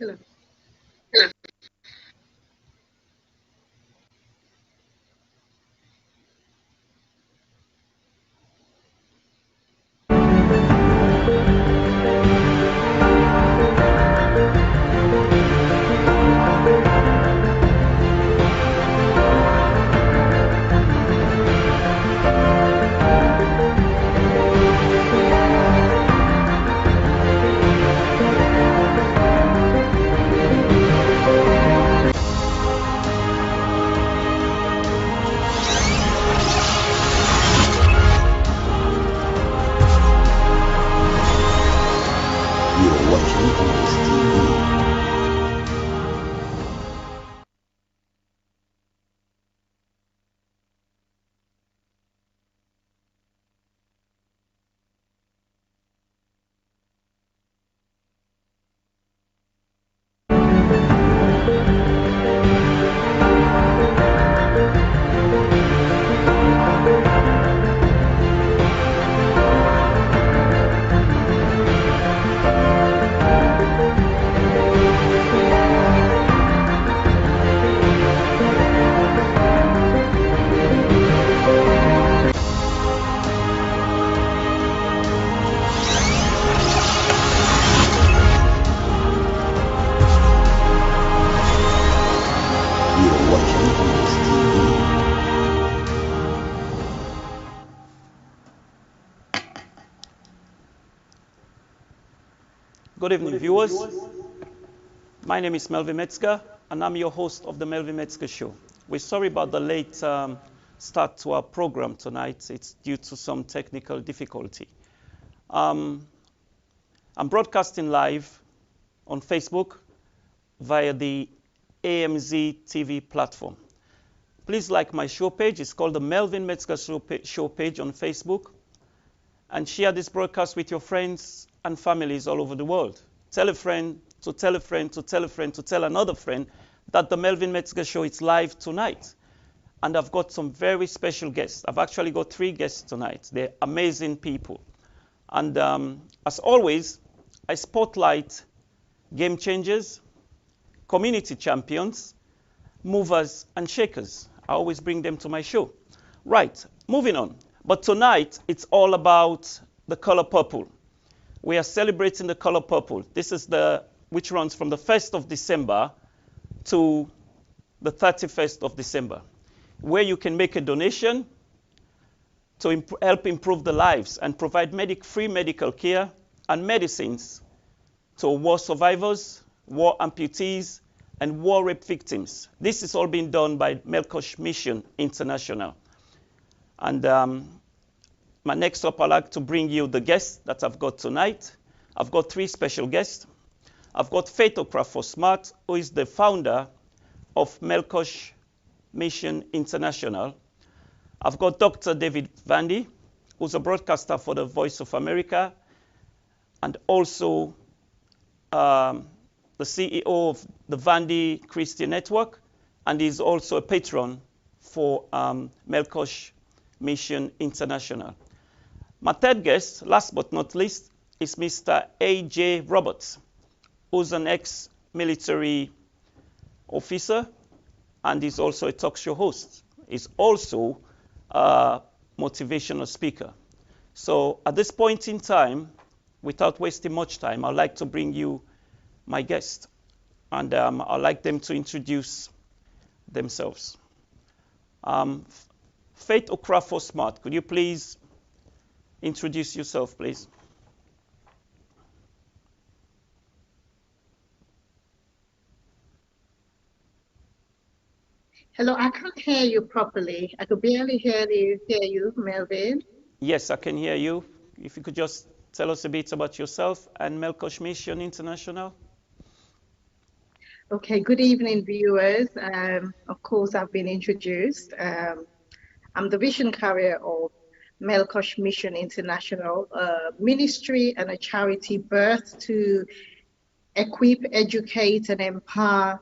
Hello. You're watching AMAZE TV. You're watching AMAZE TV. Good evening, viewers. My name is Melvin Metzger, and I'm your host of the Melvin Metzger Show. We're sorry about the late start to our program tonight. It's due to some technical difficulty. I'm broadcasting live on Facebook via the AMZ TV platform. Please like my show page. It's called the Melvin Metzger Show page on Facebook. And share this broadcast with your friends and families all over the world. Tell a friend to tell a friend to tell a friend to tell another friend that the Melvin Metzger Show is live tonight. And I've got some very special guests. I've actually got 3 guests tonight. They're amazing people. And as always, I spotlight game changers, community champions, movers and shakers. I always bring them to my show. Right, moving on. But tonight, it's all about the color purple. We are celebrating the color purple. This is which runs from the 1st of December to the 31st of December, where you can make a donation to help improve the lives and provide free medical care and medicines to war survivors, war amputees, and war rape victims. This is all being done by Melkosh Mission International. And next up, I'd like to bring you the guests that I've got tonight. I've got 3 special guests. I've got Okrafo-Smart, who is the founder of Melkosh Mission International. I've got Dr. David Vandy, who's a broadcaster for the Voice of America, and also the CEO of the Vandy Christian Network, and he's also a patron for Melkosh Mission International. My third guest, last but not least, is Mr. A.J. Roberts, who's an ex-military officer, and he's also a talk show host. He's also a motivational speaker. So at this point in time, without wasting much time, I'd like to bring you my guest, and I'd like them to introduce themselves. Faith Okrafo-Smart, could you please introduce yourself, please? Hello, I can't hear you properly. I could barely hear you, Melvin. Yes, I can hear you. If you could just tell us a bit about yourself and Melkosh Mission International. Okay, good evening, viewers. Of course, I've been introduced. I'm the vision carrier of Melkosh Mission International, a ministry and a charity birthed to equip, educate, and empower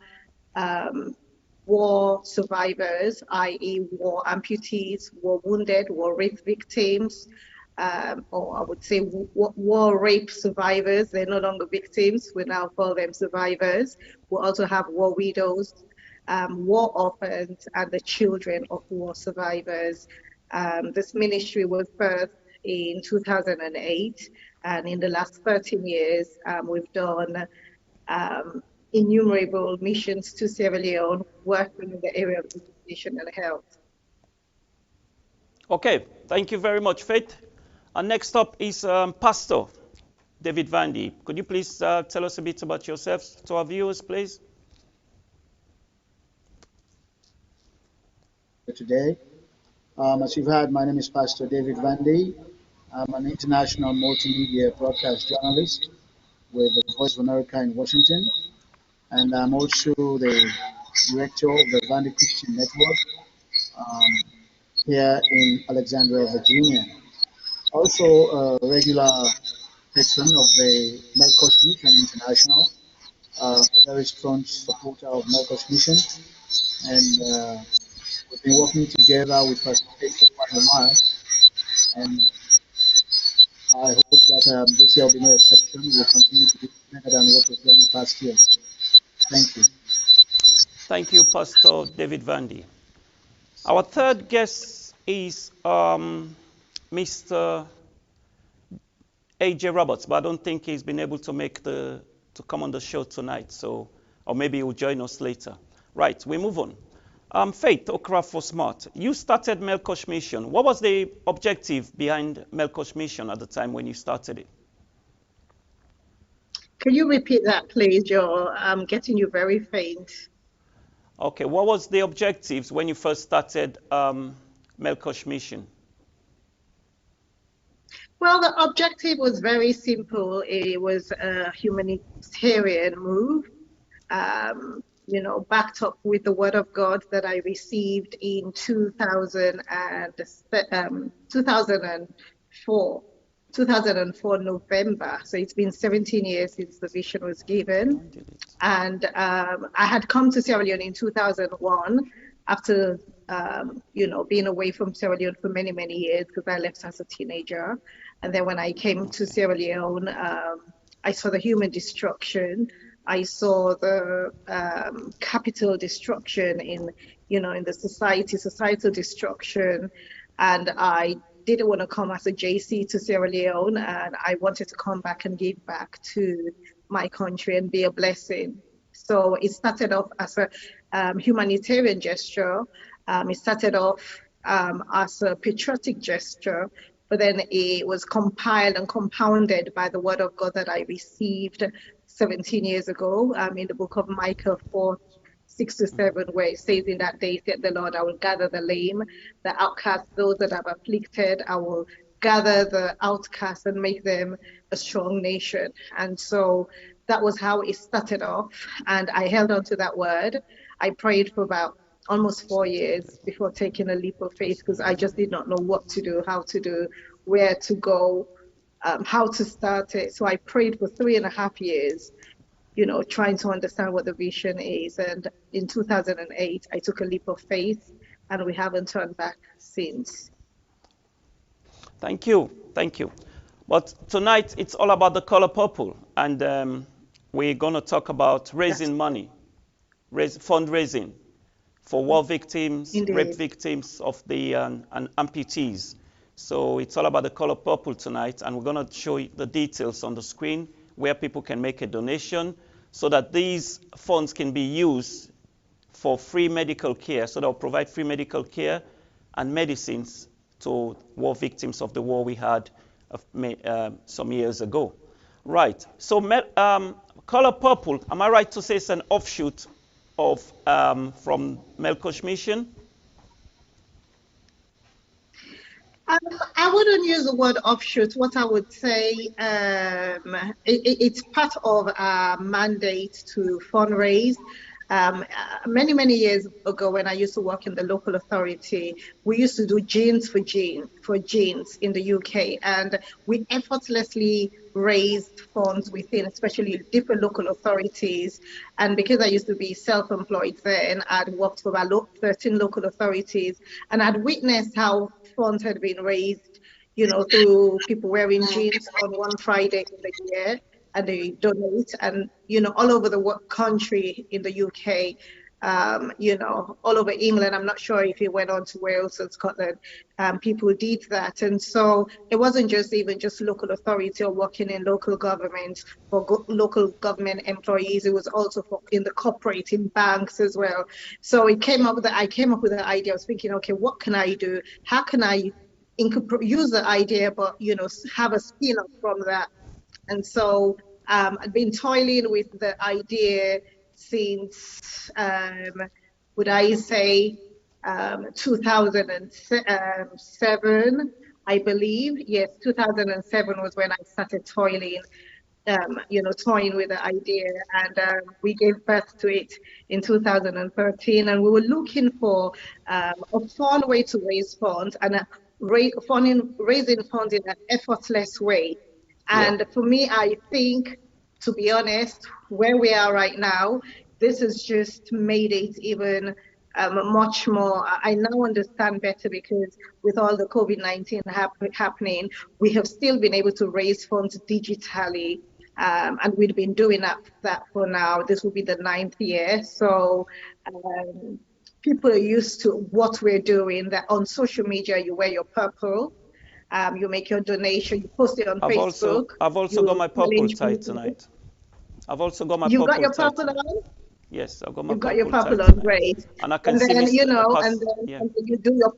war survivors, i.e. war amputees, war wounded, war rape victims, or I would say war rape survivors. They're no longer victims. We now call them survivors. We also have war widows, war orphans, and the children of war survivors. This ministry was birthed in 2008, and in the last 13 years, we've done innumerable missions to Sierra Leone, working in the area of education and health. Okay, thank you very much, Faith. And next up is Pastor David Vandy. Could you please tell us a bit about yourselves to our viewers, please? Today, as you've heard, my name is Pastor David Vandy. I'm an international multimedia broadcast journalist with the Voice of America in Washington, and I'm also the director of the Vandy Christian Network here in Alexandria, Virginia. Also a regular patron of the Melkosh Mission International, a very strong supporter of Melkosh Mission, and we've been working together with Pastor Faith for quite a while, and I hope that this year will be no exception. We'll continue to do better than what we've done the past year. Thank you. Thank you, Pastor David Vandy. Our third guest is Mr. A.J. Roberts, but I don't think he's been able to come on the show tonight, or maybe he'll join us later. Right, we move on. Faith, Okrafo-Smart, you started Melkosh Mission. What was the objective behind Melkosh Mission at the time when you started it? Can you repeat that, please, Joe? I'm getting you very faint. Okay, what was the objectives when you first started Melkosh Mission? Well, the objective was very simple. It was a humanitarian move, backed up with the word of God that I received in 2004 November. So it's been 17 years since the vision was given. And I had come to Sierra Leone in 2001 after, being away from Sierra Leone for many, many years because I left as a teenager. And then when I came to Sierra Leone, I saw the human destruction. I saw the capital destruction in the societal destruction. And I didn't want to come as a JC to Sierra Leone, and I wanted to come back and give back to my country and be a blessing. So it started off as a humanitarian gesture. It started off as a patriotic gesture, but then it was compiled and compounded by the word of God that I received 17 years ago in the book of Micah 4:6-7, where it says, "In that day, said the Lord, I will gather the lame, the outcast, those that have afflicted. I will gather the outcasts and make them a strong nation." And so that was how it started off. And I held on to that word. I prayed for about almost 4 years before taking a leap of faith because I just did not know what to do, how to do, where to go, how to start it. So I prayed for 3.5 years, trying to understand what the vision is. And in 2008, I took a leap of faith, and we haven't turned back since. Thank you. Thank you. But tonight, it's all about the color purple. And we're going to talk about raising money, fundraising for war victims, Indeed. rape victims of the and amputees. So it's all about the color purple tonight, and we're going to show you the details on the screen where people can make a donation so that these funds can be used for free medical care, so they'll provide free medical care and medicines to war victims of the war we had some years ago. Right, so color purple, am I right to say it's an offshoot of from Melkosh Mission? I wouldn't use the word offshoot. What I would say, it's part of our mandate to fundraise. Many, many years ago, when I used to work in the local authority, we used to do jeans for jeans in the UK, and we effortlessly raised funds within, especially different local authorities. And because I used to be self-employed then, I'd worked for about 13 local authorities, and I'd witnessed how funds had been raised, through people wearing jeans on one Friday in the year, and they donate, and all over the country in the UK, all over England. I'm not sure if it went on to Wales and Scotland. People did that, and so it wasn't just even just local authority or working in local government or local government employees. It was also for in the corporate, in banks as well. So I came up with the idea. I was thinking, okay, what can I do? How can I use the idea, but have a spin-off from that? And so I've been toiling with the idea since, would I say, 2007, I believe. Yes, 2007 was when I started toiling, toying with the idea, and we gave birth to it in 2013. And we were looking for a fun way to raise funds and raising funds in an effortless way. And for me, I think, to be honest, where we are right now, this has just made it even much more. I now understand better, because with all the COVID-19 happening, we have still been able to raise funds digitally. And we've been doing that for now. This will be the 9th year. So people are used to what we're doing, that on social media, you wear your purple. You make your donation, you post it on Facebook. I've also got my purple tie tonight. I've also got my you purple got your tie purple tonight. on? Yes, I've got my You've got your purple tie on, tonight. great. And I can And see then, Mr. and then you do your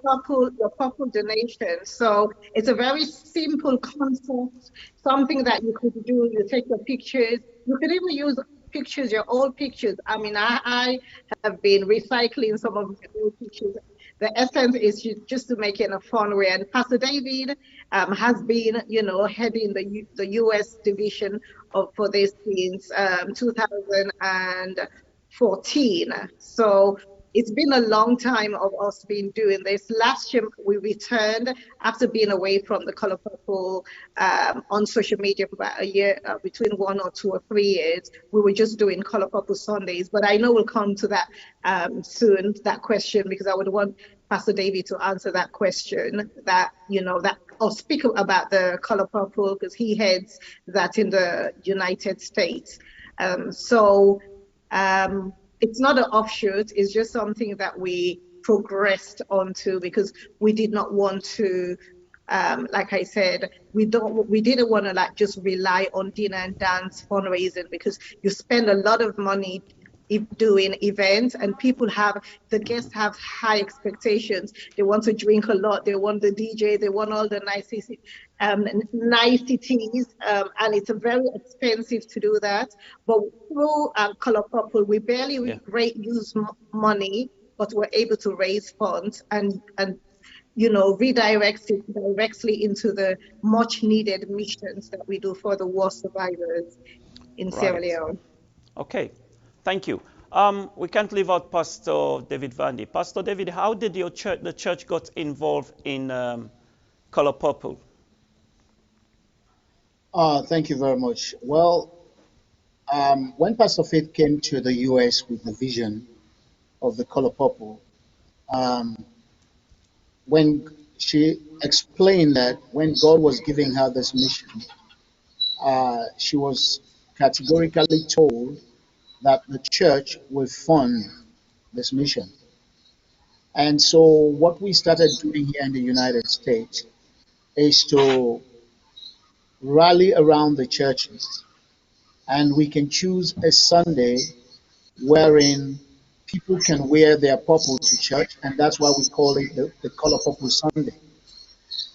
purple donation. So it's a very simple concept, something that you could do. You take your pictures. You could even use pictures, your old pictures. I mean, I have been recycling some of my old pictures. The essence is just to make it in a fun way. And Pastor David has been, heading the US division for this since 2014. So it's been a long time of us being doing this. Last year we returned after being away from the Color Purple on social media for about a year, between 1 or 2 or 3 years. We were just doing Color Purple Sundays, but I know we'll come to that soon, that question, because I would want Pastor David to answer that question, that, or speak about the Color Purple, because he heads that in the United States. It's not an offshoot, it's just something that we progressed onto, because we did not want to, like I said, we didn't want to just rely on dinner and dance fundraising, because you spend a lot of money doing events, and the guests have high expectations. They want to drink a lot, they want the DJ, they want all the niceties, and it's very expensive to do that. But through Color Purple, we barely use money, but we're able to raise funds and redirect it directly into the much needed missions that we do for the war survivors in Sierra Leone. Okay, thank you. We can't leave out Pastor David Vandy. Pastor David, how did the church got involved in Color Purple? Thank you very much. Well, when Pastor Faith came to the US with the vision of the Color Purple, when she explained that when God was giving her this mission, she was categorically told that the church will fund this mission. And so what we started doing here in the United States is to rally around the churches, and we can choose a Sunday wherein people can wear their purple to church, and that's why we call it the Color Purple Sunday.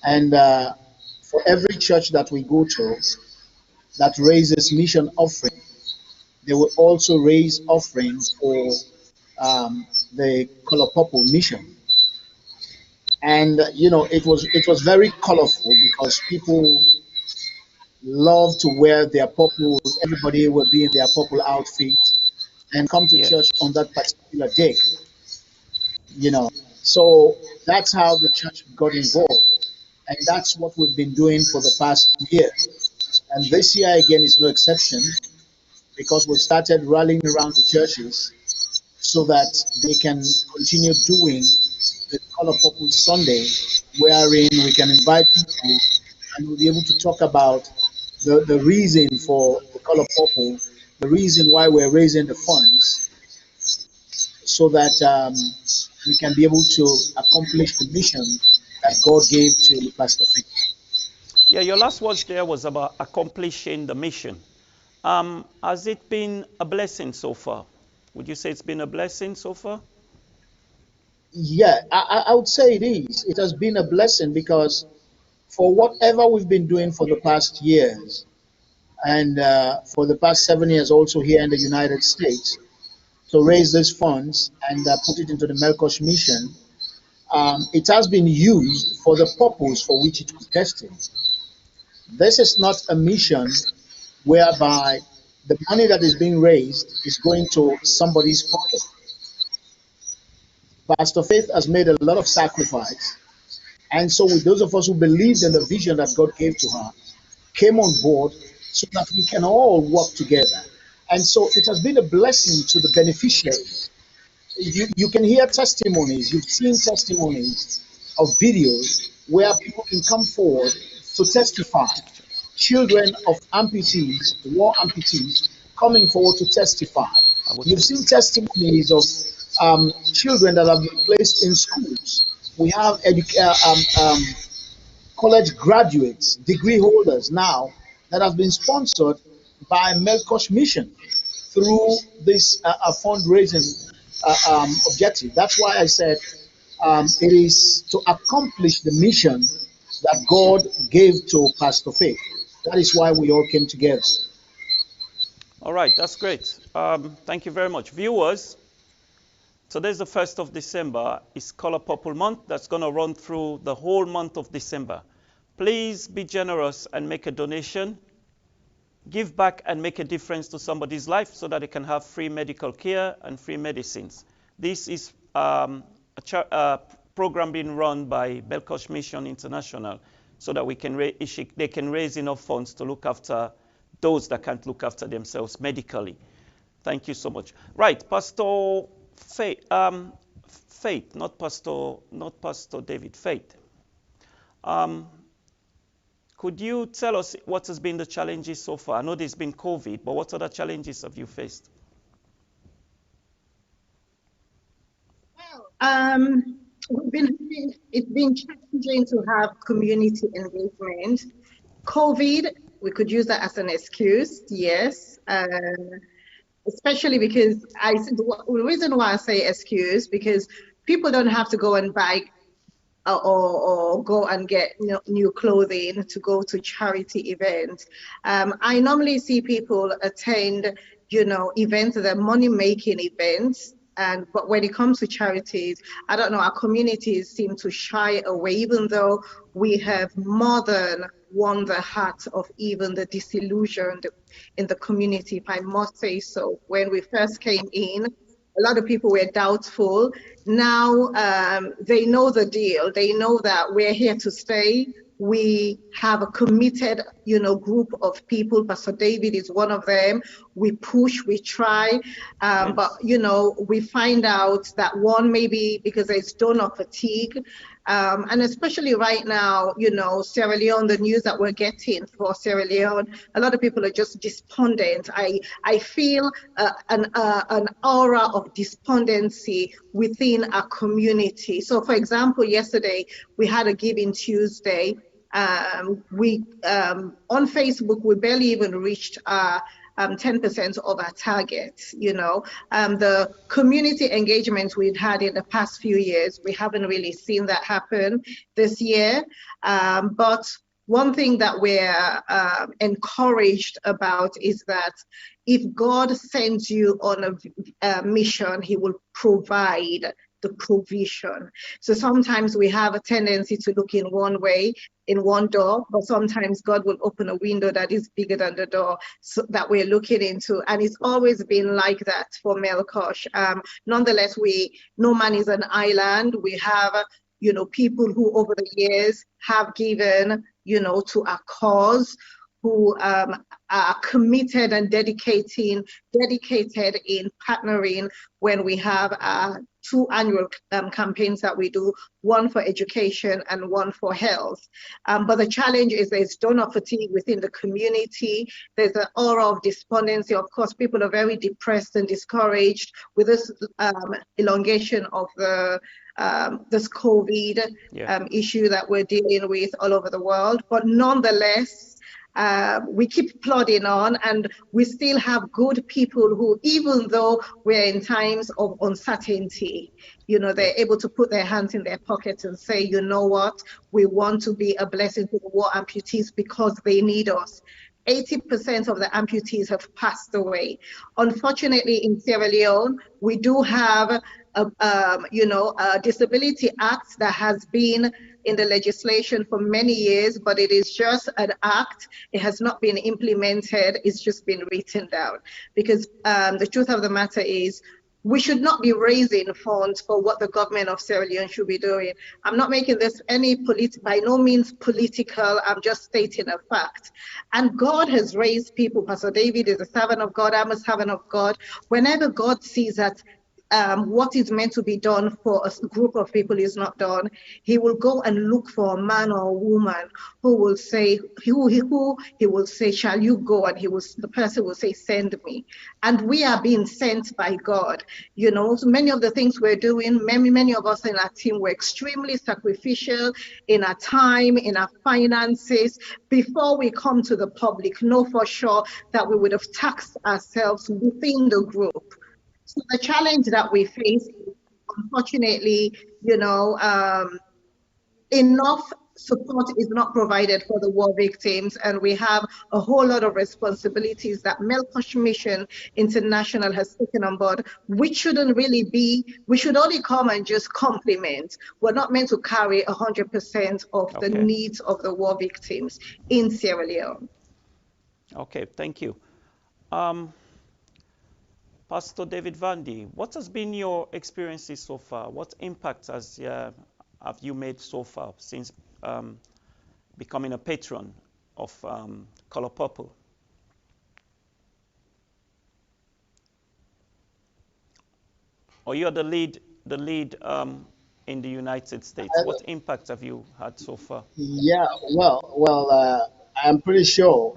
And for every church that we go to that raises mission offering, they will also raise offerings for the Color Purple mission. And it was very colorful, because people love to wear their purple. Everybody will be in their purple outfit and come to church on that particular day. So that's how the church got involved, and that's what we've been doing for the past year. And this year again is no exception, because we've started rallying around the churches so that they can continue doing the Color Purple Sunday, wherein we can invite people and we'll be able to talk about the reason for the Color Purple, the reason why we're raising the funds, so that we can be able to accomplish the mission that God gave to Pastor Faith. Yeah, your last words there was about accomplishing the mission. Has it been a blessing so far? Would you say it's been a blessing so far? Yeah, I would say it is. It has been a blessing because for whatever we've been doing for the past years, and for the past 7 years also here in the United States, to raise these funds and put it into the Melkosh mission, it has been used for the purpose for which it was destined. This is not a mission whereby the money that is being raised is going to somebody's pocket. Pastor Faith has made a lot of sacrifice. And so, with those of us who believed in the vision that God gave to her, came on board so that we can all work together. And so, it has been a blessing to the beneficiaries. You can hear testimonies, you've seen testimonies of videos where people can come forward to testify. Children of amputees, war amputees, coming forward to testify. You've seen testimonies of children that have been placed in schools. We have college graduates, degree holders now that have been sponsored by Melkosh Mission through this fundraising objective. That's why I said it is to accomplish the mission that God gave to Pastor Faith. That is why we all came together. All right, that's great. Thank you very much. Viewers, today's the 1st of December. It's Color Purple Month. That's going to run through the whole month of December. Please be generous and make a donation. Give back and make a difference to somebody's life so that they can have free medical care and free medicines. This is a program being run by Melkosh Mission International so that they can raise enough funds to look after those that can't look after themselves medically. Thank you so much. Right, Pastor Faith, not Pastor David, Faith. Could you tell us what has been the challenges so far? I know there's been COVID, but what other challenges have you faced? Well, it's been challenging to have community engagement. COVID, we could use that as an excuse, yes. Especially because the reason why I say excuse, because people don't have to go and buy or go and get new clothing to go to charity events. I normally see people attend, events that are money-making events. But when it comes to charities, I don't know, our communities seem to shy away, even though we have more than won the heart of even the disillusioned in the community, if I must say so. When we first came in, a lot of people were doubtful. Now they know the deal. They know that we're here to stay. We have a committed, group of people. Pastor David is one of them. We push, we try, but we find out that one, maybe because there's donor fatigue, and especially right now, Sierra Leone, the news that we're getting for Sierra Leone, a lot of people are just despondent. I feel an aura of despondency within our community. So, for example, yesterday we had a Giving Tuesday. On Facebook, we barely even reached 10% of our targets. The community engagement we've had in the past few years, we haven't really seen that happen this year. But one thing that we're encouraged about is that if God sends you on a mission, He will provide the provision. So sometimes we have a tendency to look in one way, in one door, but sometimes God will open a window that is bigger than the door that we're looking into. And it's always been like that for Melkosh. Nonetheless, no man is an island. We have, people who over the years have given, to our cause, who are committed and dedicated in partnering when we have 2 annual campaigns that we do, one for education and one for health. But the challenge is there's donor fatigue within the community. There's an aura of despondency. Of course, people are very depressed and discouraged with this elongation of this COVID issue that we're dealing with all over the world. But nonetheless, we keep plodding on, and we still have good people who, even though we're in times of uncertainty, they're able to put their hands in their pockets and say, you know what, we want to be a blessing to the war amputees because they need us. 80% of the amputees have passed away. Unfortunately, in Sierra Leone, we do have a Disability Act that has been in the legislation for many years, but it is just an act. It has not been implemented. It's just been written down. Because the truth of the matter is, we should not be raising funds for what the government of Sierra Leone should be doing. I'm not making this by no means political. I'm just stating a fact. And God has raised people. Pastor David is a servant of God. I'm a servant of God. Whenever God sees that what is meant to be done for a group of people is not done, he will go and look for a man or a woman who will say, he will say, shall you go? And the person will say, send me. And we are being sent by God. So many of the things we're doing, many of us in our team were extremely sacrificial in our time, in our finances. Before we come to the public, know for sure that we would have taxed ourselves within the group. So the challenge that we face, unfortunately, enough support is not provided for the war victims, and we have a whole lot of responsibilities that Melkosh Mission International has taken on board, which shouldn't really be. We should only come and just compliment. We're not meant to carry 100% of the needs of the war victims in Sierra Leone. Okay, thank you. Pastor David Vandy, what has been your experiences so far? What impact have you made so far since becoming a patron of Color Purple? Or you're the lead in the United States. What impact have you had so far? Yeah, I'm pretty sure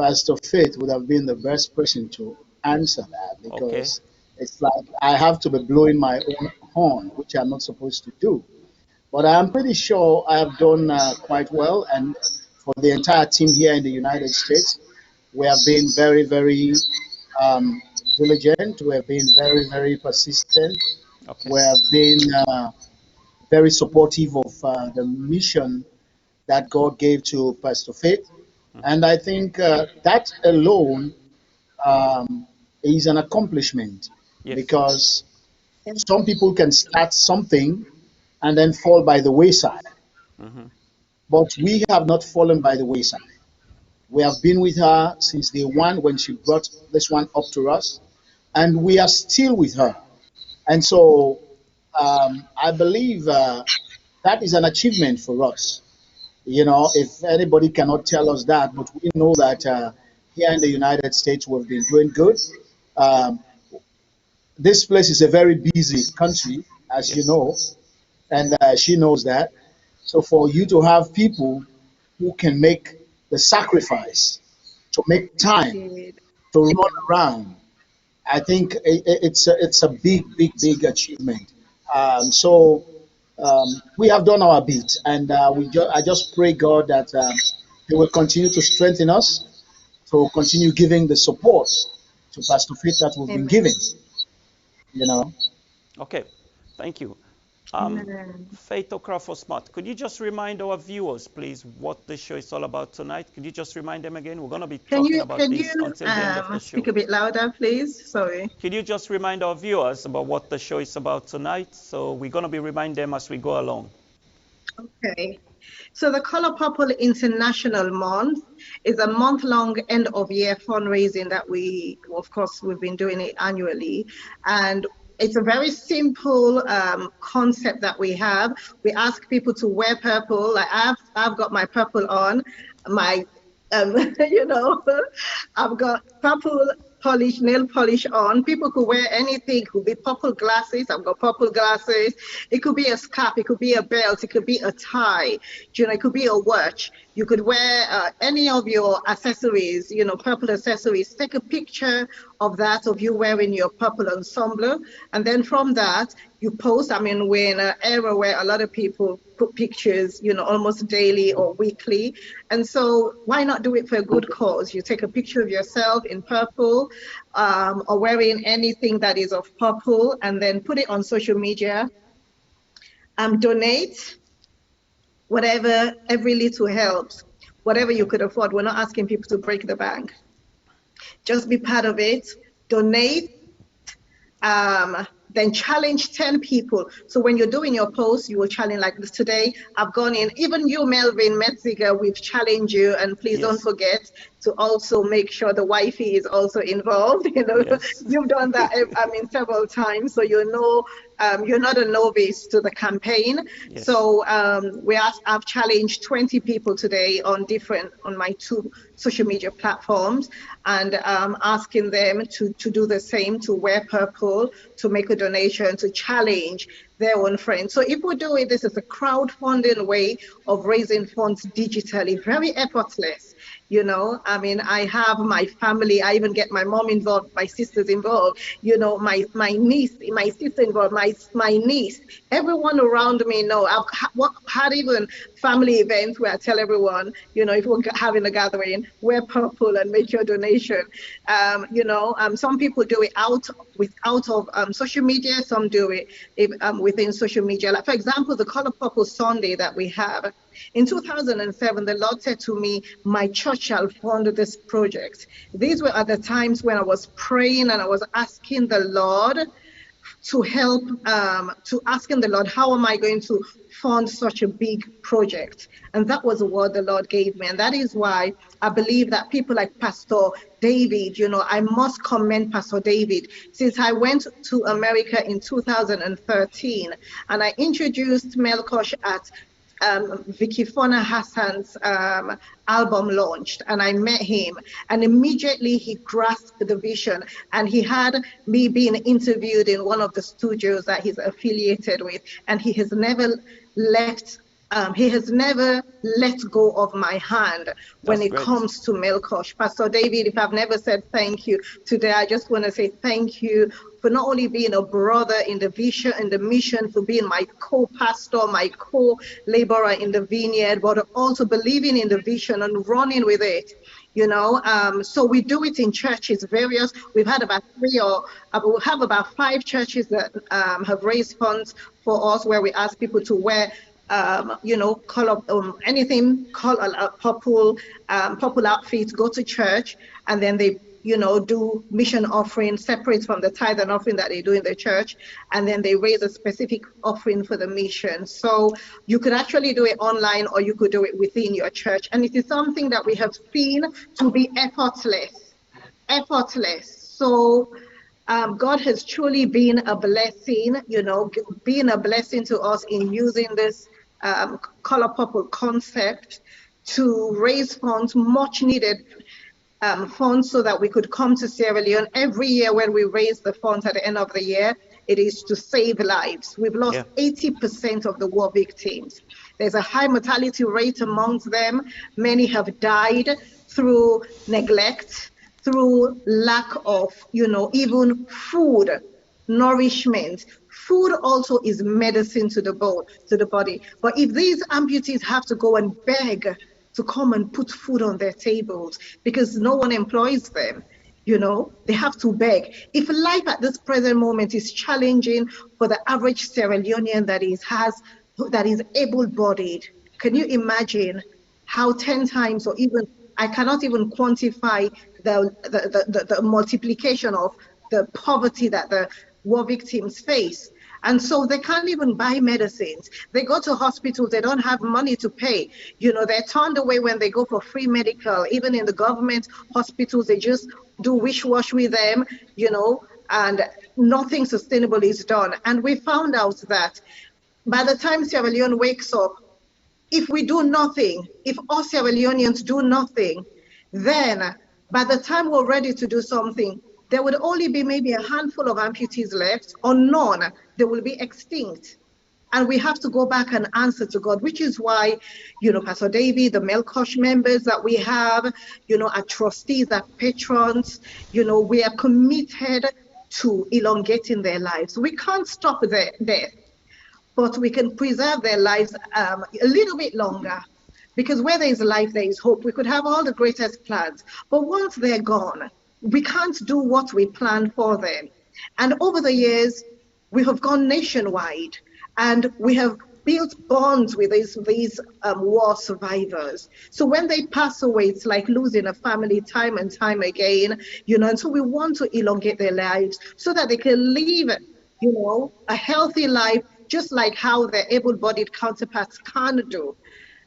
Pastor Faith would have been the best person to answer that, because it's like I have to be blowing my own horn, which I'm not supposed to do. But I'm pretty sure I have done quite well. And for the entire team here in the United States, we have been very, very diligent. We have been very, very persistent. We have been very supportive of the mission that God gave to Pastor Faith. And I think that alone is an accomplishment, because some people can start something and then fall by the wayside. But we have not fallen by the wayside. We have been with her since day one when she brought this one up to us, and we are still with her. And so I believe that is an achievement for us. If anybody cannot tell us that, but we know that here in the United States we've been doing good. This place is a very busy country, as you know, and she knows that. So for you to have people who can make the sacrifice, to make time, to run around, I think it's a big, big, big achievement. So we have done our bit, and I just pray God that He will continue to strengthen us, to continue giving the support to Pastor Faith that we've been giving. Okay, thank you. Faith Okrafo-Smart, could you just remind our viewers, please, what the show is all about tonight? Could you just remind them again? We're going to be talking about this until the end of the show. Speak a bit louder, please. Sorry. Could you just remind our viewers about what the show is about tonight? So we're going to be reminding them as we go along. Okay. So the Color Purple International Month is a month-long end-of-year fundraising that we've been doing it annually. And It's a very simple concept that we have. We ask people to wear purple. Like I've got my purple on, my you know, I've got purple polish, nail polish on. People could wear anything. It could be purple glasses. I've got purple glasses. It could be a scarf. It could be a belt. It could be a tie. You know, it could be a watch. You could wear any of your accessories, you know, purple accessories. Take a picture of that, of you wearing your purple ensemble. And then from that, you post. I mean, we're in an era where a lot of people put pictures, you know, almost daily or weekly. And so why not do it for a good cause? You take a picture of yourself in purple or wearing anything that is of purple and then put it on social media. Donate. Whatever, every little helps. Whatever you could afford. We're not asking people to break the bank. Just be part of it. Donate. Then challenge 10 people. So when you're doing your post, you will challenge like this today. I've gone in, even you, Melvin Metzger, we've challenged you. And please don't forget to also make sure the wifey is also involved. You know, you've done that, I mean, several times. So you know, you're not a novice to the campaign. So I've challenged 20 people today on my 2 social media platforms, and asking them to do the same, to wear purple, to make a donation, to challenge their own friends. So if we do it, this is a crowdfunding way of raising funds digitally, very effortless. You know, I mean, I have my family, I even get my mom involved, my sisters involved, you know, my niece, my sister involved, my niece, everyone around me know. I've had even family events where I tell everyone, you know, if we're having a gathering, wear purple and make your donation. You know, some people do it out of social media, some do it within social media. Like, for example, the Color Purple Sunday that we have. In 2007, the Lord said to me, my church shall fund this project. These were at the times when I was praying and I was asking the Lord to help, asking the Lord, how am I going to fund such a big project? And that was the word the Lord gave me. And that is why I believe that people like Pastor David, you know, I must commend Pastor David. Since I went to America in 2013 and I introduced Melkosh at Vicky Fona Hassan's album launched, and I met him, and immediately he grasped the vision, and he had me being interviewed in one of the studios that he's affiliated with, and he has never let go of my hand when it comes to Melkosh. Pastor David, if I've never said thank you today, I just want to say thank you for not only being a brother in the vision and the mission, for being my co-pastor, my co-laborer in the vineyard, but also believing in the vision and running with it. You know, so we do it in churches, various. We've had about we'll have about 5 churches that have raised funds for us, where we ask people to wear you know, color, anything, color, purple outfits, go to church, and then they, you know, do mission offering separate from the tithe and offering that they do in the church, and then they raise a specific offering for the mission. So you could actually do it online, or you could do it within your church, and it is something that we have seen to be effortless. So God has truly been a blessing, you know, being a blessing to us in using this color purple concept to raise funds, much needed funds, so that we could come to Sierra Leone. Every year when we raise the funds at the end of the year, it is to save lives. We've lost 80% of the war victims. There's a high mortality rate amongst them. Many have died through neglect, through lack of, you know, even food, nourishment. Food also is medicine to the body. But if these amputees have to go and beg to come and put food on their tables because no one employs them, you know, they have to beg. If life at this present moment is challenging for the average Sierra Leonean that is able-bodied, can you imagine how 10 times, or even, I cannot even quantify the multiplication of the poverty that the war victims face. And so they can't even buy medicines. They go to hospitals, they don't have money to pay. You know, they're turned away when they go for free medical. Even in the government hospitals, they just do wish-wash with them, you know. and nothing sustainable is done. And we found out that by the time Sierra Leone wakes up, if we do nothing, if all Sierra Leoneans do nothing, then by the time we're ready to do something, there would only be maybe a handful of amputees left, or none. They will be extinct. And we have to go back and answer to God, which is why, Pastor David, the Melkosh members that we have, our trustees, our patrons, we are committed to elongating their lives. We can't stop their death, but we can preserve their lives a little bit longer. Because where there is life, there is hope. We could have all the greatest plans, but once they're gone, we can't do what we planned for them. And over the years, we have gone nationwide, and we have built bonds with these war survivors. So when they pass away, it's like losing a family time and time again, and so we want to elongate their lives so that they can live, a healthy life, just like how their able-bodied counterparts can do.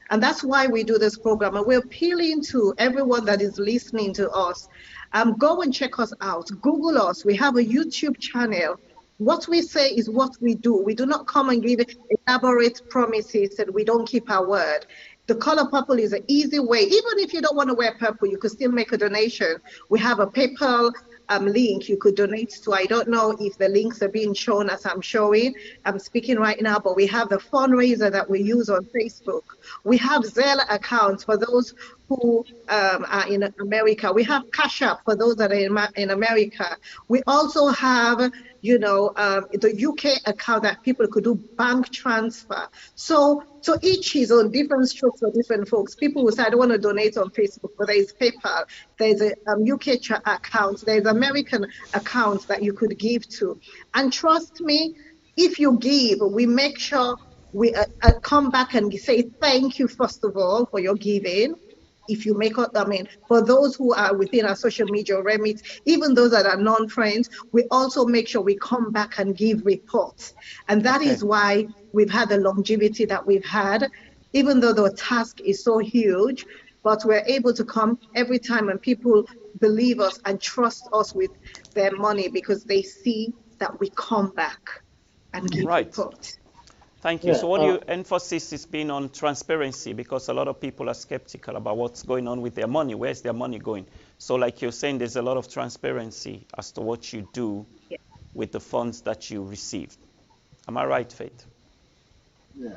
And that's why we do this program. And we're appealing to everyone that is listening to us. Go and check us out. Google us. We have a YouTube channel. What we say is what we do. We do not come and give elaborate promises and we don't keep our word. The color purple is an easy way. Even if you don't want to wear purple, you could still make a donation. We have a PayPal link you could donate to. I don't know if the links are being shown as I'm showing. I'm speaking right now, but we have the fundraiser that we use on Facebook. We have Zelle accounts for those who are in America. We have Cash App for those that are in America. We also have, the UK account that people could do bank transfer. So each his own, different strokes for different folks. People will say, I don't want to donate on Facebook, but there is PayPal, there's a UK account, there's American accounts that you could give to. And trust me, if you give, we make sure we come back and say thank you, first of all, for your giving. If you make up, for those who are within our social media remit, even those that are non-friends, we also make sure we come back and give reports. And that is why we've had the longevity that we've had, even though the task is so huge, but we're able to come every time and people believe us and trust us with their money because they see that we come back and give reports. Thank you. So what your emphasis is being on transparency, because a lot of people are skeptical about what's going on with their money. Where's their money going? So like you're saying, there's a lot of transparency as to what you do with the funds that you received. Am I right, Faith? Yeah.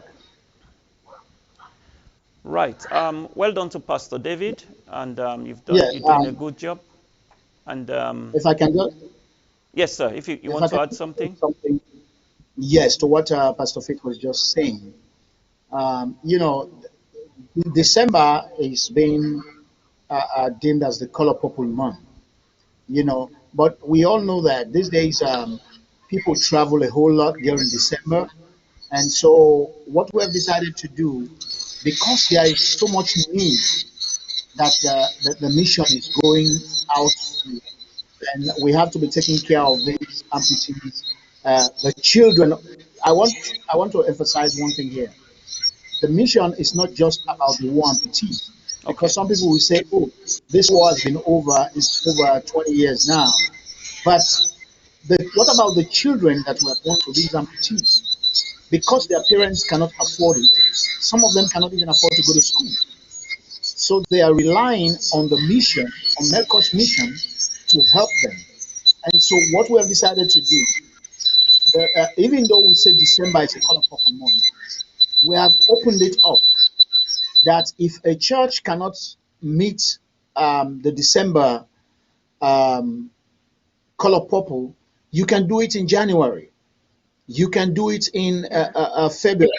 Right. Well done to Pastor David, and you're doing a good job. And if I can just... Yes, sir. If you want to add something. Yes, to what Pastor Faith was just saying. December is being deemed as the color purple month, but we all know that these days people travel a whole lot during December. And so what we have decided to do, because there is so much need that the mission is going out to, and we have to be taking care of these amputees. The children, I want to emphasize one thing here. The mission is not just about the war amputees, because some people will say, oh, this war has been over, it's over 20 years now. But what about the children that were born to these amputees? Because their parents cannot afford it, some of them cannot even afford to go to school. So they are relying on the mission, on Melkosh mission, to help them. And so what we have decided to do, even though we say December is a color purple month, we have opened it up that if a church cannot meet the December color purple, you can do it in January. You can do it in February.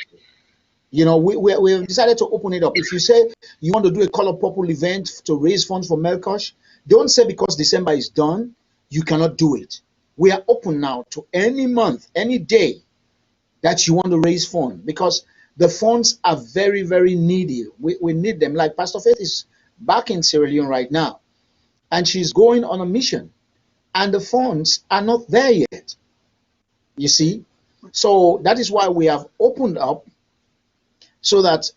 We have decided to open it up. If you say you want to do a color purple event to raise funds for Melkosh, don't say because December is done, you cannot do it. We are open now to any month, any day that you want to raise funds, because the funds are very, very needy. We need them. Like Pastor Faith is back in Sierra Leone right now, and she's going on a mission, and the funds are not there yet. You see? So that is why we have opened up so that,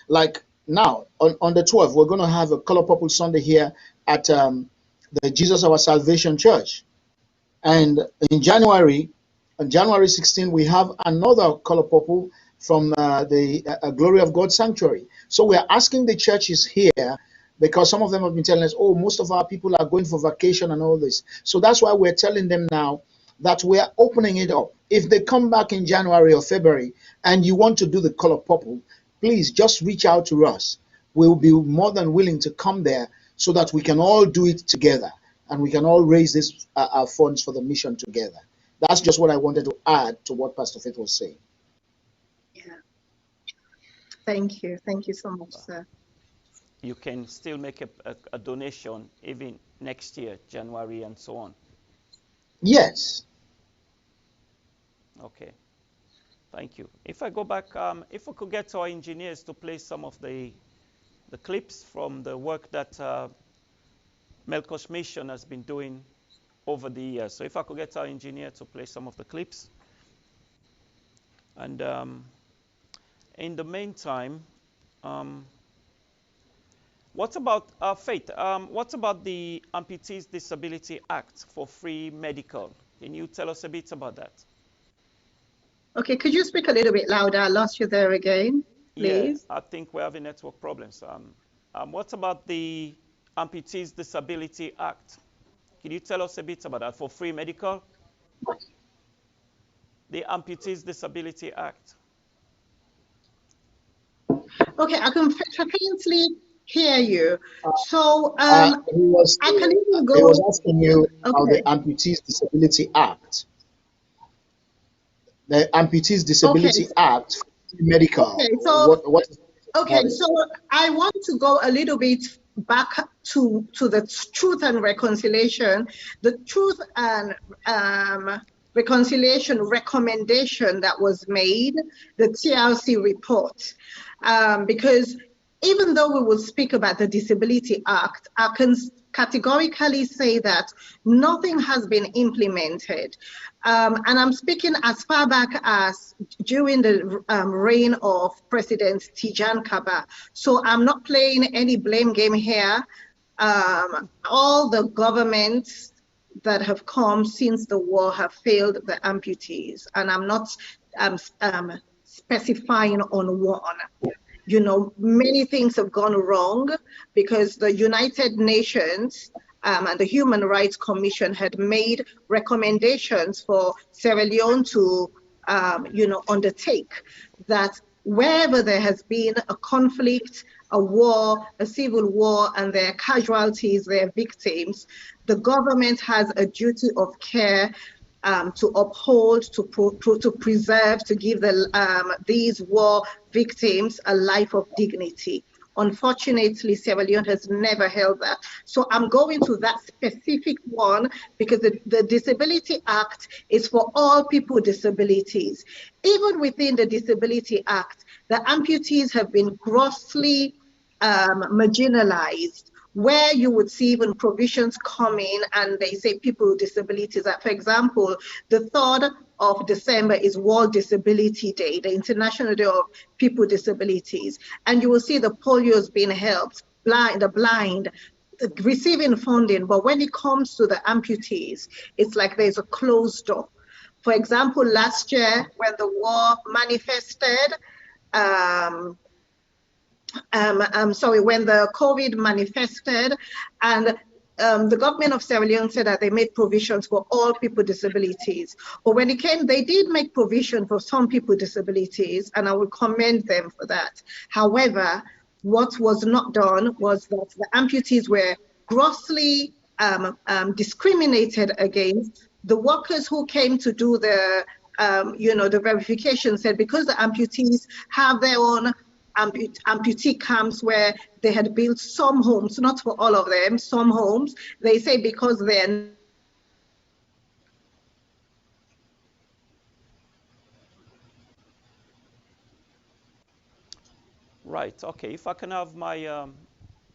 like now, on the 12th, we're going to have a Color Purple Sunday here at the Jesus Our Salvation Church. And in January, on January 16, we have another color purple from the Glory of God Sanctuary. So we are asking the churches here, because some of them have been telling us, oh, most of our people are going for vacation and all this. So that's why we're telling them now that we are opening it up. If they come back in January or February and you want to do the color purple, please just reach out to us. We'll be more than willing to come there so that we can all do it together and we can all raise this funds for the mission together. That's just what I wanted to add to what Pastor Faith was saying. Yeah. Thank you. Thank you so much, sir. You can still make a donation even next year, January and so on. Yes. Okay. Thank you. If I go back, if we could get our engineers to play some of the clips from the work that Melkosh Mission has been doing over the years. So if I could get our engineer to play some of the clips. And in the meantime, what about Faith? What about the Amputees Disability Act for free medical? Can you tell us a bit about that? Okay, could you speak a little bit louder? I lost you there again, please. Yeah, I think we're having network problems. What about the Amputees Disability Act? Can you tell us a bit about that for free medical? The Amputees Disability Act. Okay, I can faintly hear you. So I can even go. He was asking you about Okay. the Amputees Disability Act. The Amputees Disability Okay. Act, medical. Okay, so What is okay, so I want to go a little bit back to the Truth and Reconciliation, the Truth and Reconciliation recommendation that was made, the TRC report, because even though we will speak about the Disability Act, I can categorically say that nothing has been implemented. And I'm speaking as far back as during the reign of President Tijan Kaba. So I'm not playing any blame game here. All the governments that have come since the war have failed the amputees. And I'm not specifying on one. You know, many things have gone wrong because the United Nations and the Human Rights Commission had made recommendations for Sierra Leone to, undertake, that wherever there has been a conflict, a war, a civil war, and there are casualties, there are victims, the government has a duty of care to uphold, to preserve, to give these war victims a life of dignity. Unfortunately, Sierra Leone has never held that. So I'm going to that specific one because the Disability Act is for all people with disabilities. Even within the Disability Act, the amputees have been grossly marginalized, where you would see even provisions come in and they say people with disabilities. That, for example, the 3rd of December is World Disability Day, the International Day of People with Disabilities. And you will see the polios being helped, the blind, receiving funding. But when it comes to the amputees, it's like there's a closed door. For example, last year when the war manifested, when the COVID manifested, and the government of Sierra Leone said that they made provisions for all people with disabilities. But when it came, they did make provision for some people with disabilities, and I will commend them for that. However, what was not done was that the amputees were grossly discriminated against. The workers who came to do the verification said because the amputees have their own amputee camps where they had built some homes, not for all of them, some homes. They say because they're Right. Okay. If I can have my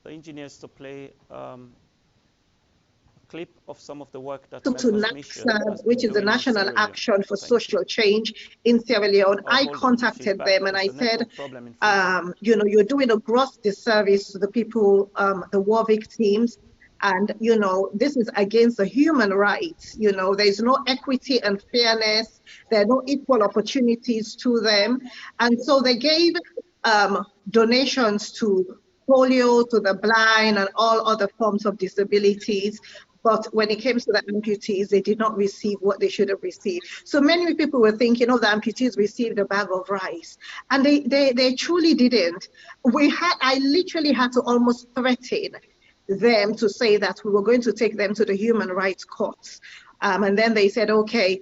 the engineers to play a clip of some of the work that to Melkosh Mission has been which is the doing in National Sierra Leone. Action for Thank you. Social Change in Sierra Leone. Oh, I hold on. She's contacted back. them and There's I a said, network problem in Facebook. you're doing a gross disservice to the people, the war victims, And, this is against the human rights. There's no equity and fairness. There are no equal opportunities to them. And so they gave donations to polio, to the blind, and all other forms of disabilities. But when it came to the amputees, they did not receive what they should have received. So many people were thinking, the amputees received a bag of rice. And they truly didn't. I literally had to almost threaten them to say that we were going to take them to the human rights courts. And then they said, okay,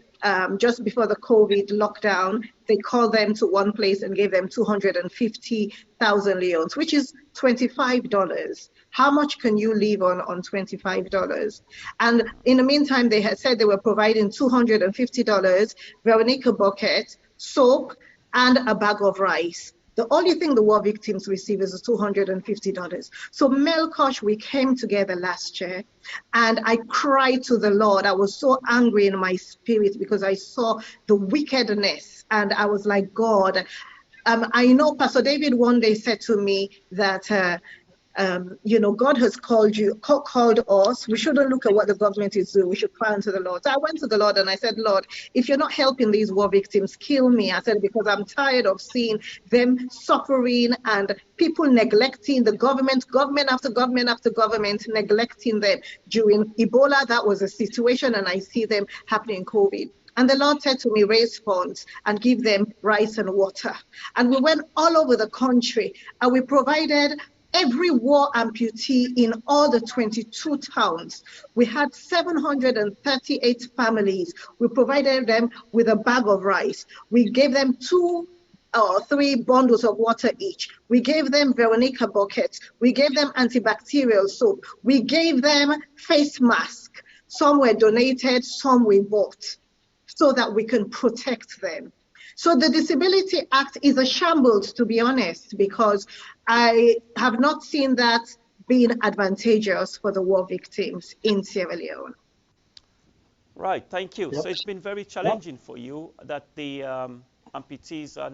just before the COVID lockdown, they called them to one place and gave them 250,000 leones, which is $25. How much can you live on $25? And in the meantime, they had said they were providing $250, Veronica bucket, soap, and a bag of rice. The only thing the war victims receive is $250. So Melkosh, we came together last year and I cried to the Lord. I was so angry in my spirit because I saw the wickedness and I was like, God, I know Pastor David one day said to me that God has called us. We shouldn't look at what the government is doing. We should cry unto the Lord. So I went to the Lord and I said, Lord, if you're not helping these war victims, kill me. I said, because I'm tired of seeing them suffering and people neglecting the government after government after government, neglecting them. During Ebola, that was a situation, and I see them happening in COVID. And the Lord said to me, raise funds and give them rice and water. And we went all over the country and we provided every war amputee in all the 22 towns. We had 738 families. We provided them with a bag of rice. We gave them 2 or 3 bundles of water each. We gave them Veronica buckets. We gave them antibacterial soap. We gave them face masks. Some were donated, some we bought, so that we can protect them. So the Disability Act is a shambles, to be honest, because I have not seen that being advantageous for the war victims in Sierra Leone. Right, thank you. Yep. So it's been very challenging for you that the amputees are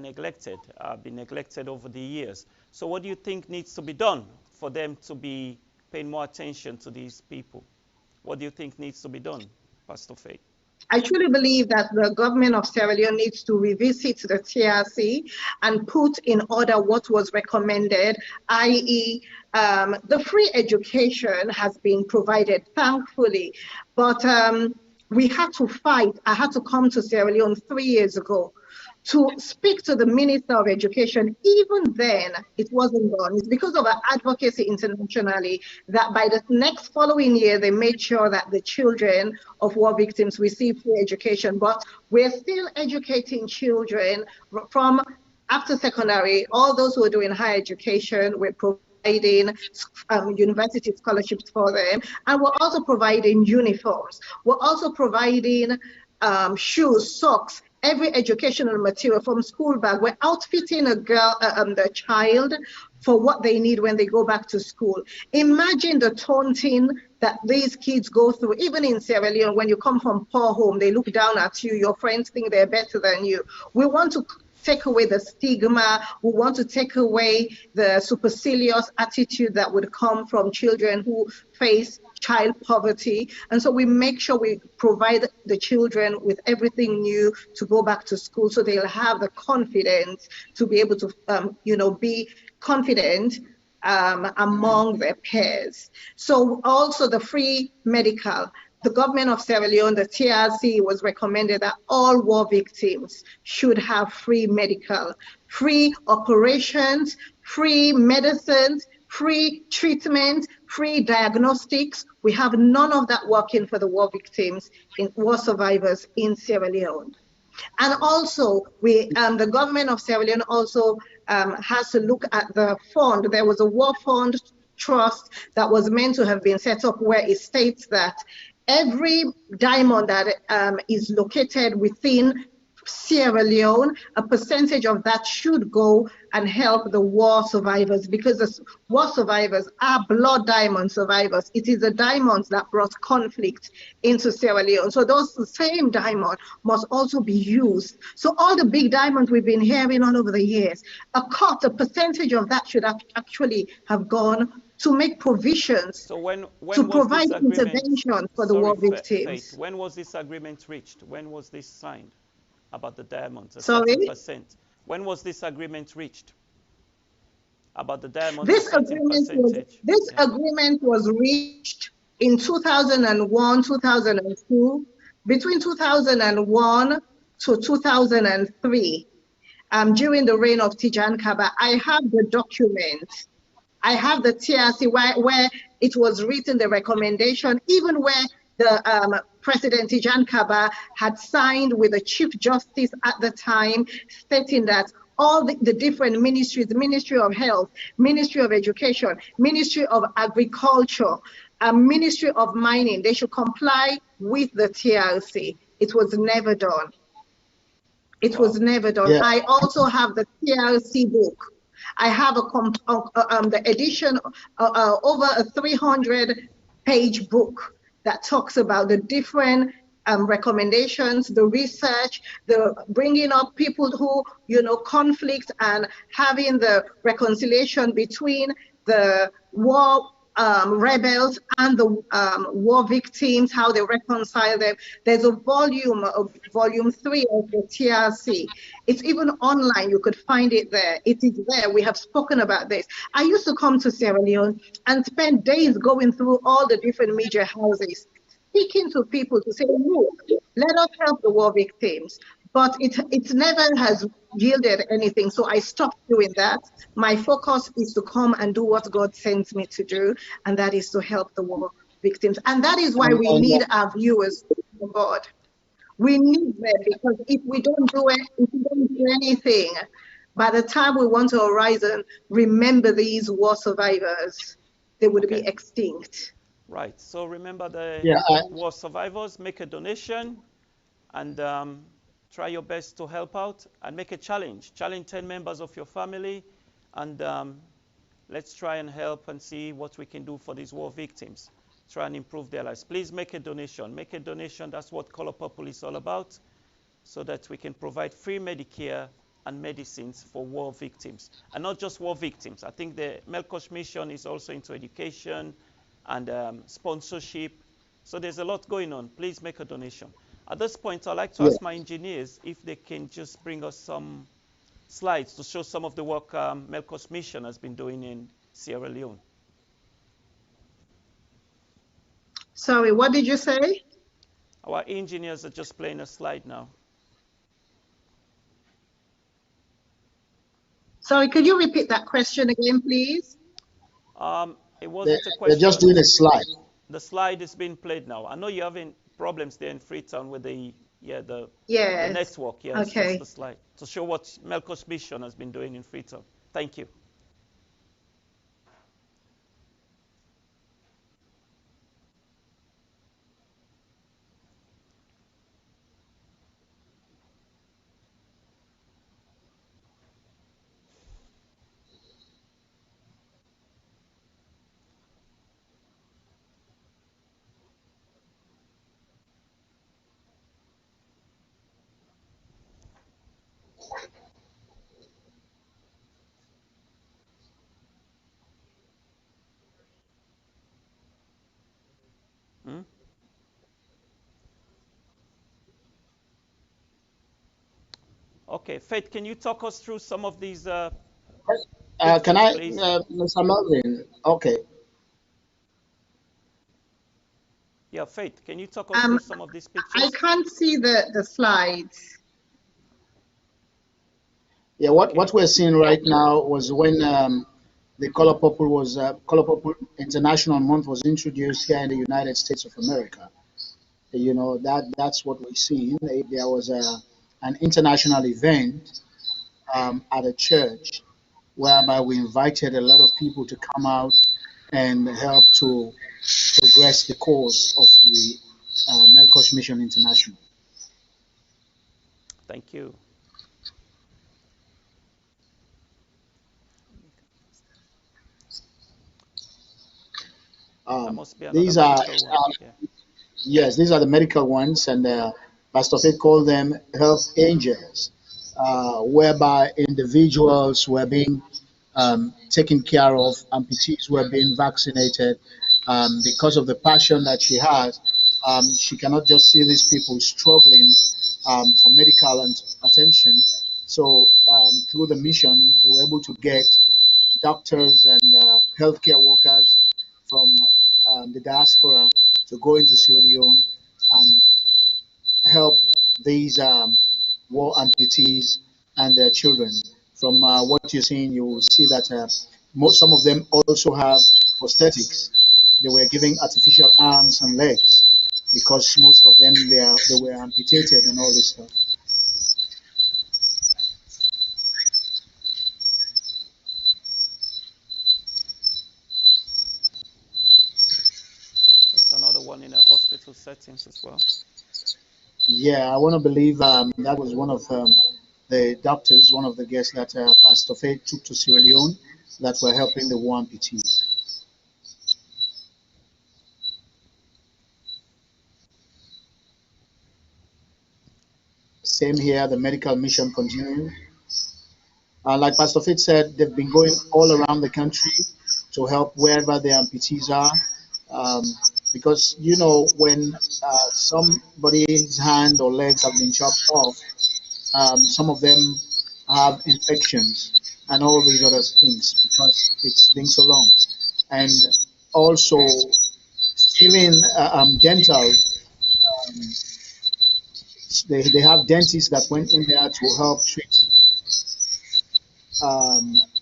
been neglected over the years. So what do you think needs to be done for them to be paying more attention to these people? What do you think needs to be done, Pastor Faye? I truly believe that the government of Sierra Leone needs to revisit the TRC and put in order what was recommended, i.e., the free education has been provided, thankfully, but we had to fight. I had to come to Sierra Leone 3 years ago to speak to the Minister of Education. Even then, it wasn't done. It's because of our advocacy internationally that by the next following year, they made sure that the children of war victims receive free education. But we're still educating children from after secondary. All those who are doing higher education, we're providing university scholarships for them. And we're also providing uniforms. We're also providing shoes, socks, every educational material from school bag. We're outfitting the child for what they need when they go back to school. Imagine the taunting that these kids go through, even in Sierra Leone. When you come from poor home, they look down at you. Your friends think they're better than you. We want to take away the stigma. We want to take away the supercilious attitude that would come from children who face child poverty. And so we make sure we provide the children with everything new to go back to school, so they'll have the confidence to be able to, be confident among their peers. So also the free medical. The government of Sierra Leone, the TRC, was recommended that all war victims should have free medical, free operations, free medicines, free treatment, free diagnostics. We have none of that working for the war victims, war survivors in Sierra Leone. And also, the government of Sierra Leone also has to look at the fund. There was a war fund trust that was meant to have been set up, where it states that every diamond that is located within Sierra Leone, a percentage of that should go and help the war survivors, because the war survivors are blood diamond survivors. It is the diamonds that brought conflict into Sierra Leone. So those same diamonds must also be used. So all the big diamonds we've been hearing all over the years, a percentage of that should actually have gone to make provisions So when to was this provide agreement? intervention for the Sorry, war Faith. victims. When was this agreement reached? When was this signed about the diamonds? A certain Sorry? percent. When was this agreement reached about the diamonds? A This certain agreement was percentage. this Yeah. agreement was reached in 2001, 2002, between 2001 to 2003, during the reign of Tijan Kaba. I have the document. I have the TRC where it was written, the recommendation, even where the President Tijan Kaba had signed with the Chief Justice at the time, stating that all the different ministries, the Ministry of Health, Ministry of Education, Ministry of Agriculture, Ministry of Mining, they should comply with the TRC. It was never done. It was Wow. never done. Yeah. I also have the TRC book. I have the edition, over a 300-page book that talks about the different recommendations, the research, the bringing up people who, conflict and having the reconciliation between the war rebels and the war victims, how they reconcile them. There's a volume 3 of the TRC. It's even online. You could find it there. It is there. We have spoken about this. I used to come to Sierra Leone and spend days going through all the different media houses, speaking to people to say, look, let us help the war victims. But it never has yielded anything. So I stopped doing that. My focus is to come and do what God sends me to do, and that is to help the war victims. And that is why we And need our viewers, oh God. We need them, because if we don't do it, if we don't do anything, by the time we want to arise and remember these war survivors, they would be extinct. Right. So remember the yeah, war survivors. Make a donation and try your best to help out and make a challenge. Challenge 10 members of your family, and let's try and help and see what we can do for these war victims. Try and improve their lives. Please make a donation. Make a donation. That's what Color Purple is all about, so that we can provide free Medicare and medicines for war victims. And not just war victims. I think the Melkosh Mission is also into education and sponsorship. So there's a lot going on. Please make a donation. At this point, I'd like to ask my engineers if they can just bring us some slides to show some of the work Melkosh Mission has been doing in Sierra Leone. Sorry, what did you say? Our engineers are just playing a slide now. Sorry, could you repeat that question again, please? It wasn't a they're just doing question. a slide. The slide is being played now. I know you're having problems there in Freetown with the Yes. network. Yeah, it's Okay. just the slide to show what Melkosh Mission has been doing in Freetown. Thank you. Hmm? Okay, Faith, can you talk us through some of these Can pictures, I, please? Mr. Melvin? Okay. Yeah, Faith, can you talk us through some of these I pictures? can't see the slides. Yeah, what we're seeing right now was when the Color Purple International Month was introduced here in the United States of America. That's what we're seeing. There was an international event at a church whereby we invited a lot of people to come out and help to progress the cause of the Melkosh Mission International. Thank you. That must be another These are medical one. Yeah. Yes, these are the medical ones, and Pastor Faith called them health angels, whereby individuals were being taking care of amputees who are being vaccinated. Because of the passion that she has, she cannot just see these people struggling for medical and attention. So through the mission, they were able to get doctors and healthcare workers from the diaspora to go into Sierra Leone and help these war amputees and their children. From what you're seeing, you will see that some of them also have prosthetics. They were giving artificial arms and legs because most of them they were amputated and all this stuff. That's another one in a hospital settings as well. Yeah, I want to believe that was one of the doctors, one of the guests that Pastor Faith took to Sierra Leone that were helping the war amputees. Same here, the medical mission continues. Like Pastor Faith said, they've been going all around the country to help wherever the amputees are. Um, because, you know, when somebody's hand or legs have been chopped off, some of them have infections and all these other things because it's been so long. And also, even dental, um, they have dentists that went in there to help treat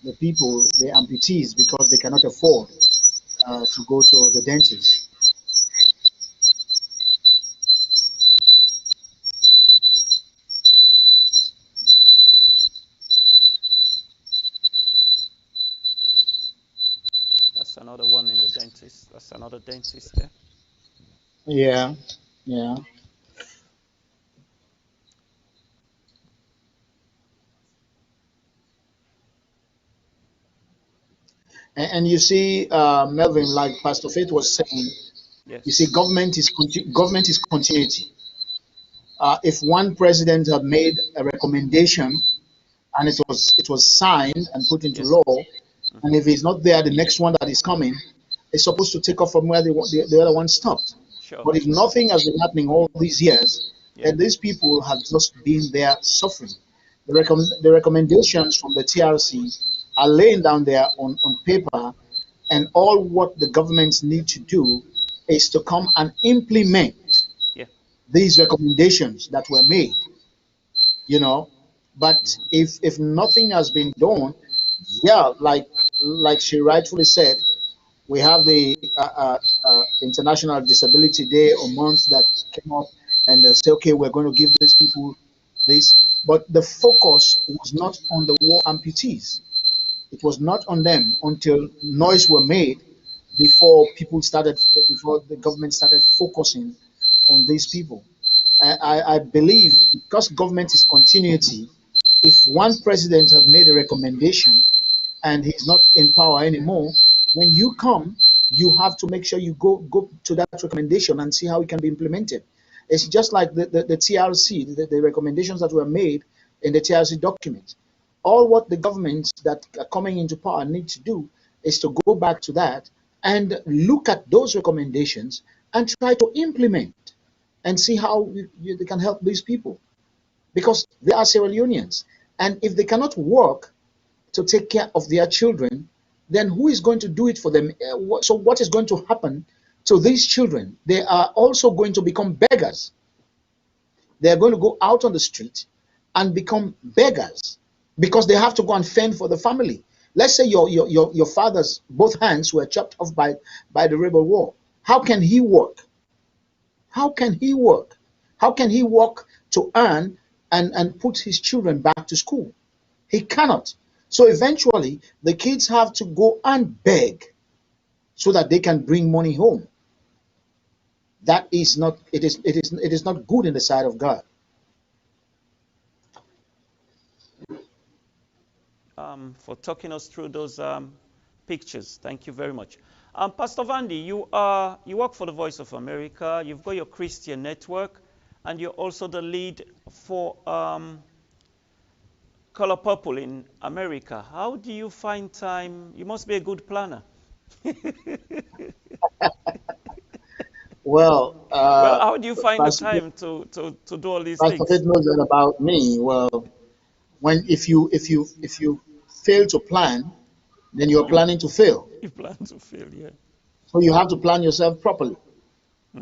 the people, the amputees, because they cannot afford to go to the dentist. That's another one in the dentist. That's another dentist there. Yeah, yeah. And you see, Melvin, like Pastor Faith was saying, you see, Yes. government is continuity. If one president had made a recommendation and it was signed and put into Yes. law, and Hmm. if he's not there, the next one that is coming is supposed to take off from where the other one stopped. Sure. But if nothing has been happening all these years, Yeah. then these people have just been there suffering. The recommendations from the TRC are laying down there on paper, and all what the governments need to do is to come and implement Yeah. these recommendations that were made, you know. But Hmm. if nothing has been done, yeah, like she rightfully said, we have the International Disability Day or month that came up, and they'll say, okay, we're going to give these people this, but the focus was not on the war amputees. It was not on them until noise were made before the government started focusing on these people. I believe because government is continuity, if one president has made a recommendation and he's not in power anymore, when you come, you have to make sure you go to that recommendation and see how it can be implemented. It's just like the TRC, the recommendations that were made in the TRC document. All what the governments that are coming into power need to do is to go back to that and look at those recommendations and try to implement and see how they can help these people because they are Sierra Leoneans. And if they cannot work to take care of their children, then who is going to do it for them? So, what is going to happen to these children? They are also going to become beggars. They are going to go out on the street and become beggars because they have to go and fend for the family. Let's say your father's both hands were chopped off by the rebel war. How can he work? How can he work? How can he work to earn and put his children back to school? He cannot. So eventually, the kids have to go and beg so that they can bring money home. That is not it is not good in the sight of God. For talking us through those pictures. Thank you very much. Pastor Vandy, you work for the Voice of America. You've got your Christian network, and you're also the lead for Color Purple in America. How do you find time? You must be a good planner. Well, Well, how do you find the Pastor, time to do all these Pastor things? Faith knows that about me. Well, when if you fail to plan, then you're You planning to fail. you plan to fail, yeah. So you have to plan yourself properly.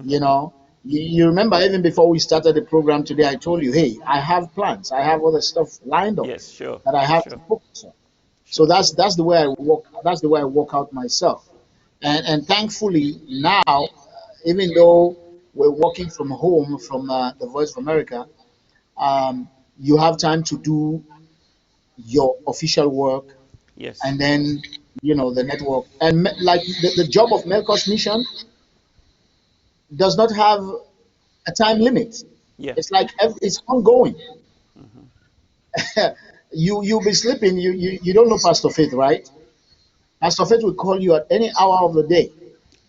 You Hmm. know, you remember even before we started the program today, I told you, hey, I have plans. I have other stuff lined up Yes, sure, that I have to sure, focus on. So sure. that's the way I work. That's the way I work out myself. And thankfully now, even though we're working from home from the Voice of America, um, you have time to do your official work, Yes, and then the network and like the job of Melkosh Mission does not have a time limit. yeah. It's like it's ongoing. Hmm. You'll be sleeping. You don't know Pastor Faith, right? Pastor Faith will call you at any hour of the day.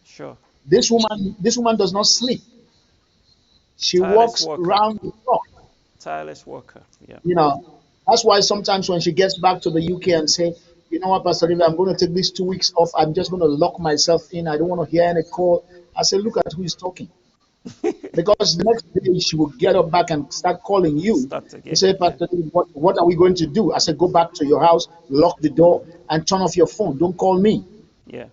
Sure. This woman does not sleep. She Tireless walks worker, around the clock. tireless worker. Yeah. You know, that's why sometimes when she gets back to the UK and say, you know what, Pastor David, I'm going to take these 2 weeks off. I'm just going to lock myself in. I don't want to hear any call. I say, look at who is talking. Because next day she will get up back and start calling you Start to again. say, Yeah, Pastor David, what are we going to do? I said, go back to your house, lock the door, and turn off your phone. Don't call me. yeah,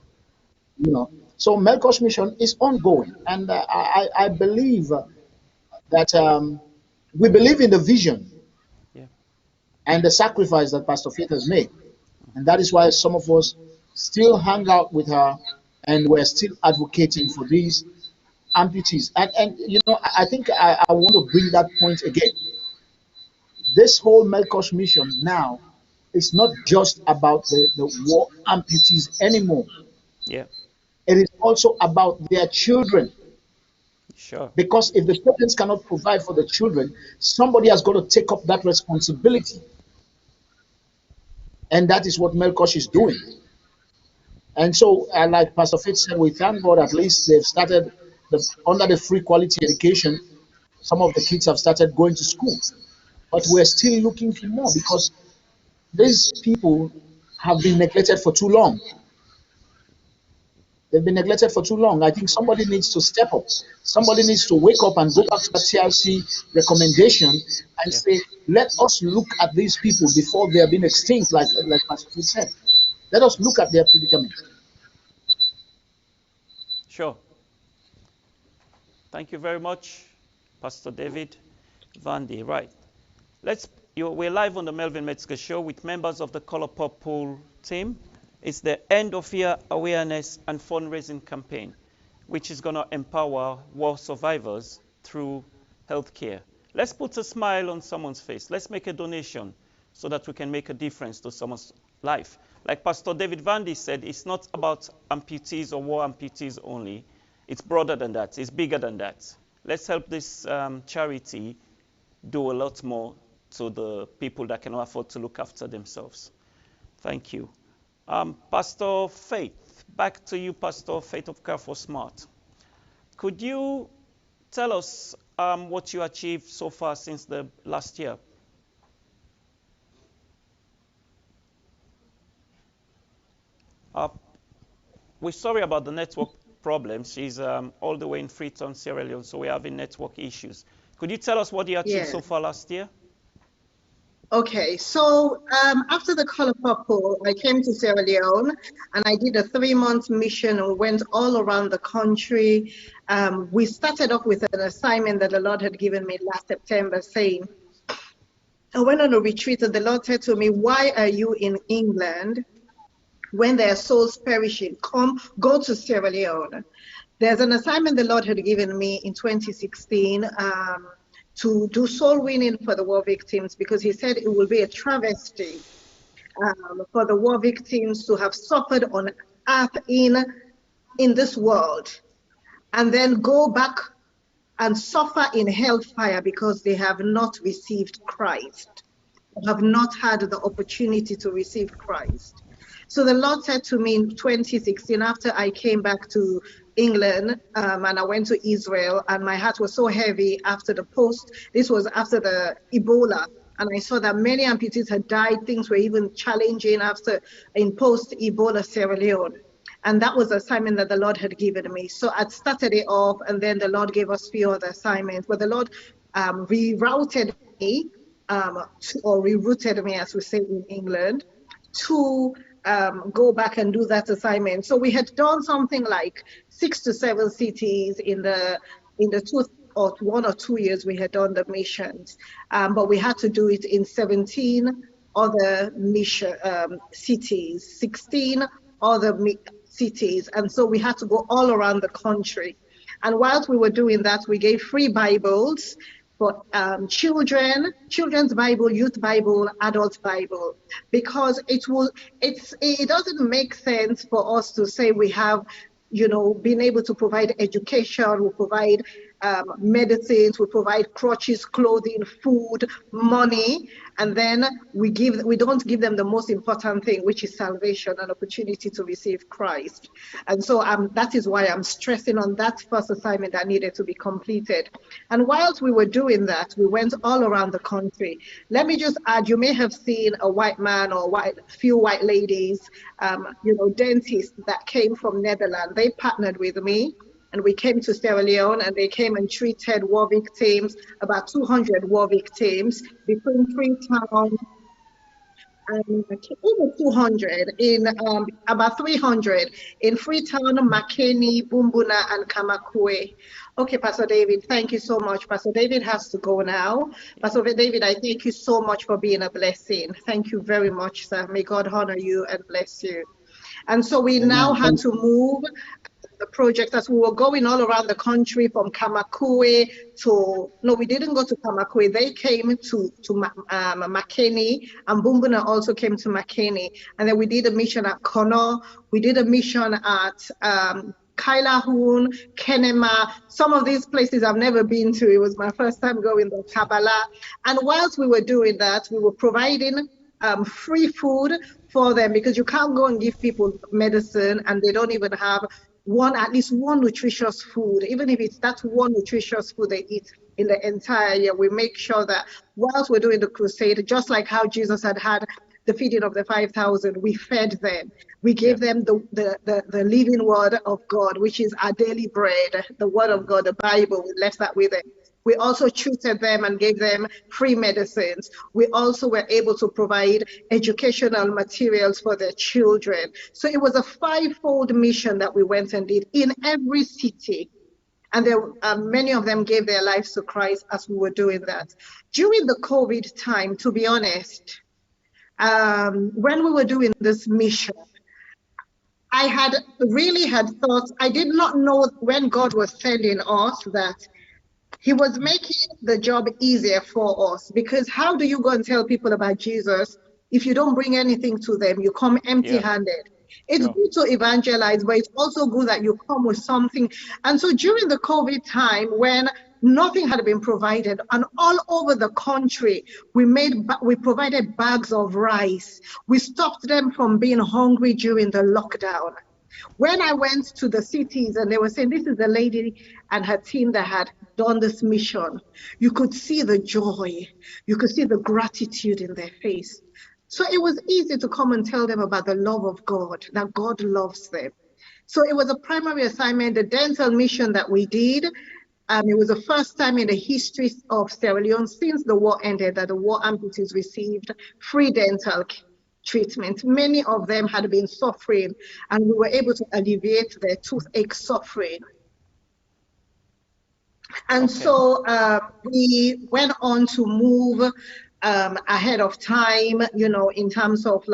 You know. So Melkosh Mission is ongoing, and I believe that we believe in the vision yeah. and the sacrifice that Pastor Faith has made. And that is why some of us still hang out with her and we're still advocating for these amputees. And I think I want to bring that point again. This whole Melkosh mission now is not just about the war amputees anymore. Yeah. It is also about their children. Sure. Because if the parents cannot provide for the children, somebody has got to take up that responsibility. And that is what Melkosh is doing. And so, like Pastor Fitz said, we thank God at least they've started under the free quality education. Some of the kids have started going to school, but we're still looking for more because these people have been neglected for too long. They've been neglected for too long. I think somebody needs to step up. Somebody needs to wake up and go back to the TRC recommendation and Yeah. say, let us look at these people before they have been extinct, like Pastor Fitz said. Let us look at their predicament. Sure. Thank you very much, Pastor David Vandy. Right. We're live on the Melvin Metzger Show with members of the Color Purple team. It's the end of year awareness and fundraising campaign, which is going to empower war survivors through healthcare. Let's put a smile on someone's face. Let's make a donation so that we can make a difference to someone's life. Like Pastor David Vandy said, it's not about amputees or war amputees only. It's broader than that. It's bigger than that. Let's help this charity do a lot more to the people that cannot afford to look after themselves. Thank you. Pastor Faith, back to you, Pastor Faith of Okrafo-Smart. Could you tell us what you achieved so far since the last year? Uh, we're sorry about the network problems. She's all the way in Freetown, Sierra Leone, so we're having network issues. Could you tell us what you achieved Yeah. so far last year? Okay, so after the Color Purple, I came to Sierra Leone and I did a 3-month mission and went all around the country. We started off with an assignment that the Lord had given me last September saying, I went on a retreat and the Lord said to me, why are you in England when there are souls perishing? Go to Sierra Leone. There's an assignment the Lord had given me in 2016 to do soul winning for the war victims because he said it will be a travesty for the war victims to have suffered on earth in this world and then go back and suffer in hellfire because they have not received Christ, have not had the opportunity to receive Christ. So the Lord said to me in 2016, after I came back to England and I went to Israel, and my heart was so heavy after the post. This was after the Ebola and I saw that many amputees had died. Things were even challenging after in post-Ebola Sierra Leone. And that was the assignment that the Lord had given me. So I'd started it off, and then the Lord gave us few other assignments. But the Lord rerouted me, or rerouted me, as we say in England, to go back and do that assignment. So we had done something like 6 to 7 cities in the 1 or 2 years we had done the missions, but we had to do it in 17 other mission cities, 16 other cities, and so we had to go all around the country. And whilst we were doing that, we gave free Bibles for children's Bible, youth Bible, adult Bible, because it doesn't make sense for us to say we have, been able to provide education, we provide medicines, we provide crutches, clothing, food, money, and then we don't give them the most important thing, which is salvation, an opportunity to receive Christ. And so that is why I'm stressing on that first assignment that needed to be completed. And whilst we were doing that, we went all around the country. Let me just add, you may have seen a white man or few white ladies, dentists that came from Netherlands. They partnered with me, and we came to Sierra Leone, and they came and treated war victims, about 200 war victims between Freetown and over 200 in about 300 in Freetown, Makeni, Bumbuna, and Kamakwe. Okay, Pastor David, thank you so much. Pastor David has to go now. Pastor David, I thank you so much for being a blessing. Thank you very much, sir. May God honor you and bless you. And so we now had to move the project as we were going all around the country from Kamakwe no, we didn't go to Kamakwe. They came to Makeni, and Bumbuna also came to Makeni. And then we did a mission at Kono. We did a mission at Kailahun, Kenema. Some of these places I've never been to. It was my first time going to Tabala. And whilst we were doing that, we were providing free food for them, because you can't go and give people medicine and they don't even have at least one nutritious food. Even if it's that one nutritious food they eat in the entire year, we make sure that whilst we're doing the crusade, just like how Jesus had the feeding of the 5,000, we fed them. We gave them the living word of God, which is our daily bread, the word of God, the Bible. We left that with them. We also treated them and gave them free medicines. We also were able to provide educational materials for their children. So it was a 5-fold mission that we went and did in every city. And there, many of them gave their lives to Christ as we were doing that. During the COVID time, to be honest, when we were doing this mission, I had thought, I did not know when God was sending us that He was making the job easier for us, because how do you go and tell people about Jesus if you don't bring anything to them? You come empty-handed. It's good to evangelize, but it's also good that you come with something. And so during the COVID time, when nothing had been provided, and all over the country, we provided bags of rice. We stopped them from being hungry during the lockdown. When I went to the cities and they were saying, this is the lady and her team that had done this mission, you could see the joy, you could see the gratitude in their face. So it was easy to come and tell them about the love of God, that God loves them. So it was a primary assignment. The dental mission that we did, it was the first time in the history of Sierra Leone since the war ended that the war amputees received free dental treatment. Many of them had been suffering, and we were able to alleviate their toothache suffering. And so we went on to move ahead of time, in terms of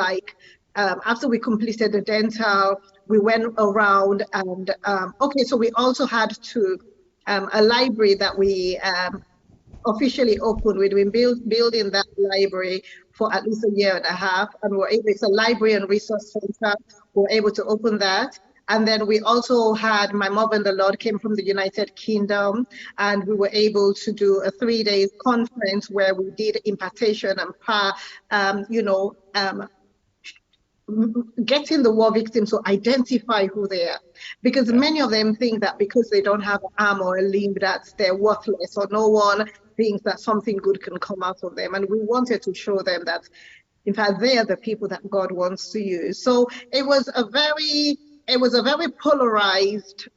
after we completed the dental, we went around and, so we also had to, a library that we officially opened. We've been building that library for at least a year and a half, and it's a library and resource center. We were able to open that. And then we also had, my mother and the Lord came from the United Kingdom, and we were able to do a 3-day conference where we did impartation and getting the war victims to identify who they are. Because many of them think that because they don't have an arm or a limb that they're worthless or no one things that something good can come out of them. And we wanted to show them that, in fact, they are the people that God wants to use. So it was a very polarized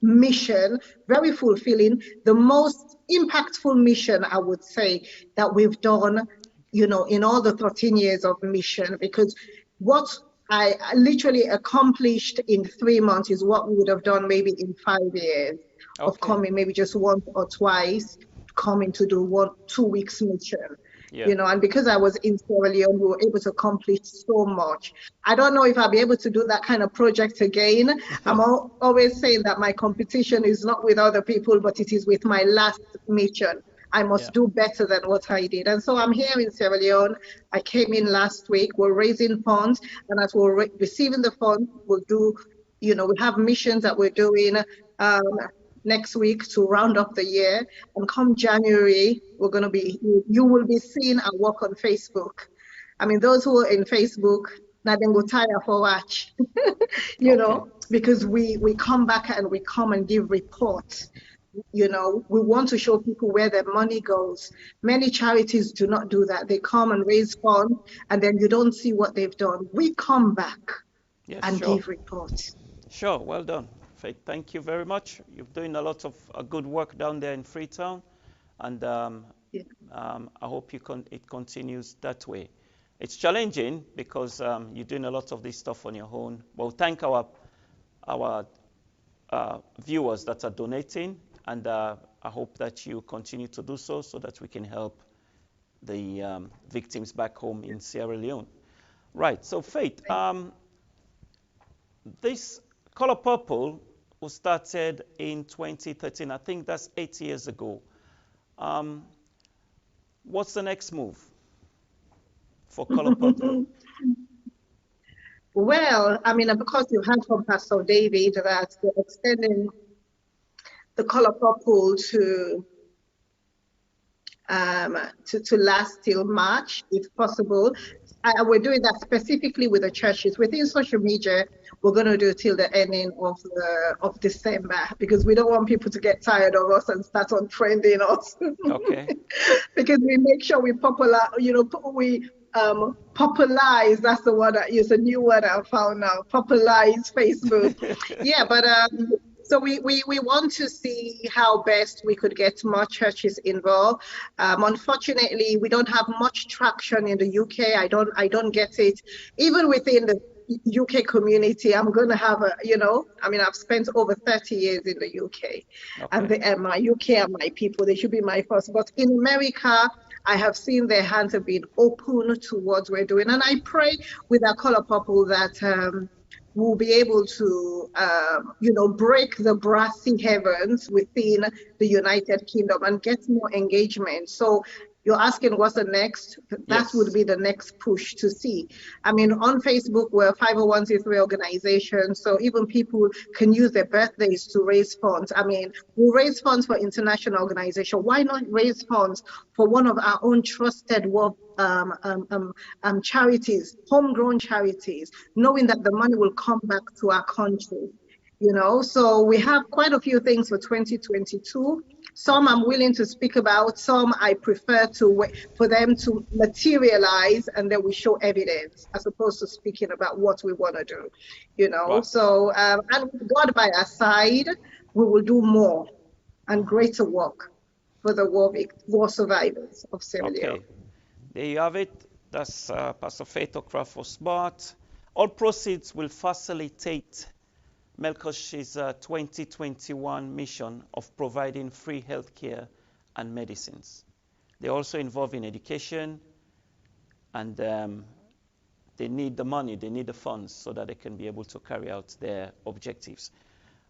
mission, very fulfilling, the most impactful mission, I would say, that we've done, in all the 13 years of mission, because what I literally accomplished in 3 months is what we would have done maybe in 5 years of Okay. coming, maybe just once or twice, coming to do 2 weeks mission. Yeah. And because I was in Sierra Leone, we were able to accomplish so much. I don't know if I'll be able to do that kind of project again. I'm always saying that my competition is not with other people, but it is with my last mission. I must do better than what I did. And so I'm here in Sierra Leone. I came in last week. We're raising funds, and as we're receiving the funds, we'll do, we have missions that we're doing next week to round up the year. And come January, you will be seeing our work on Facebook. I mean, those who are in Facebook, now then go tire for watch, because we come back and we come and give reports. We want to show people where their money goes. Many charities do not do that. They come and raise funds, and then you don't see what they've done. We come back and give reports. Sure, well done. Faith, thank you very much. You're doing a lot of good work down there in Freetown, and I hope it continues that way. It's challenging because you're doing a lot of this stuff on your own. Well, thank our viewers that are donating, and I hope that you continue to do so that we can help the victims back home in Sierra Leone. Right, so Faith, this Color Purple was started in 2013. I think that's 8 years ago. What's the next move for Color Purple? Well, I mean, because you heard from Pastor David that they're extending the Color Purple to last till March, if possible. We're doing that specifically with the churches. Within social media, we're going to do it till the ending of December, because we don't want people to get tired of us and start unfriending us. Okay. Because we make sure we popularize. That's the word I use, a new word I found now. Popularize Facebook. Yeah, but so we want to see how best we could get more churches involved. Unfortunately, we don't have much traction in the UK. I don't get it. Even within the UK community, I'm going to have I've spent over 30 years in the UK. Okay. And my UK are my people. They should be my first. But in America, I have seen their hands have been open to what we're doing. And I pray with our Color Purple that we'll be able to, break the brassy heavens within the United Kingdom and get more engagement. So you're asking what's the next? That would be the next push to see. I mean, on Facebook, we're a 501c3 organization, so even people can use their birthdays to raise funds. I mean, we raise funds for international organization. Why not raise funds for one of our own trusted charities, homegrown charities, knowing that the money will come back to our country? So we have quite a few things for 2022. Some I'm willing to speak about, some I prefer to wait for them to materialize, and then we show evidence as opposed to speaking about what we want to do, Wow. So, and with God by our side, we will do more and greater work for the war survivors of Sierra Leone. Okay, there you have it. That's Pastor Faith Okrafo-Smart. All proceeds will facilitate Melkosh's 2021 mission of providing free healthcare and medicines. They're also involved in education, and they need the money, they need the funds so that they can be able to carry out their objectives.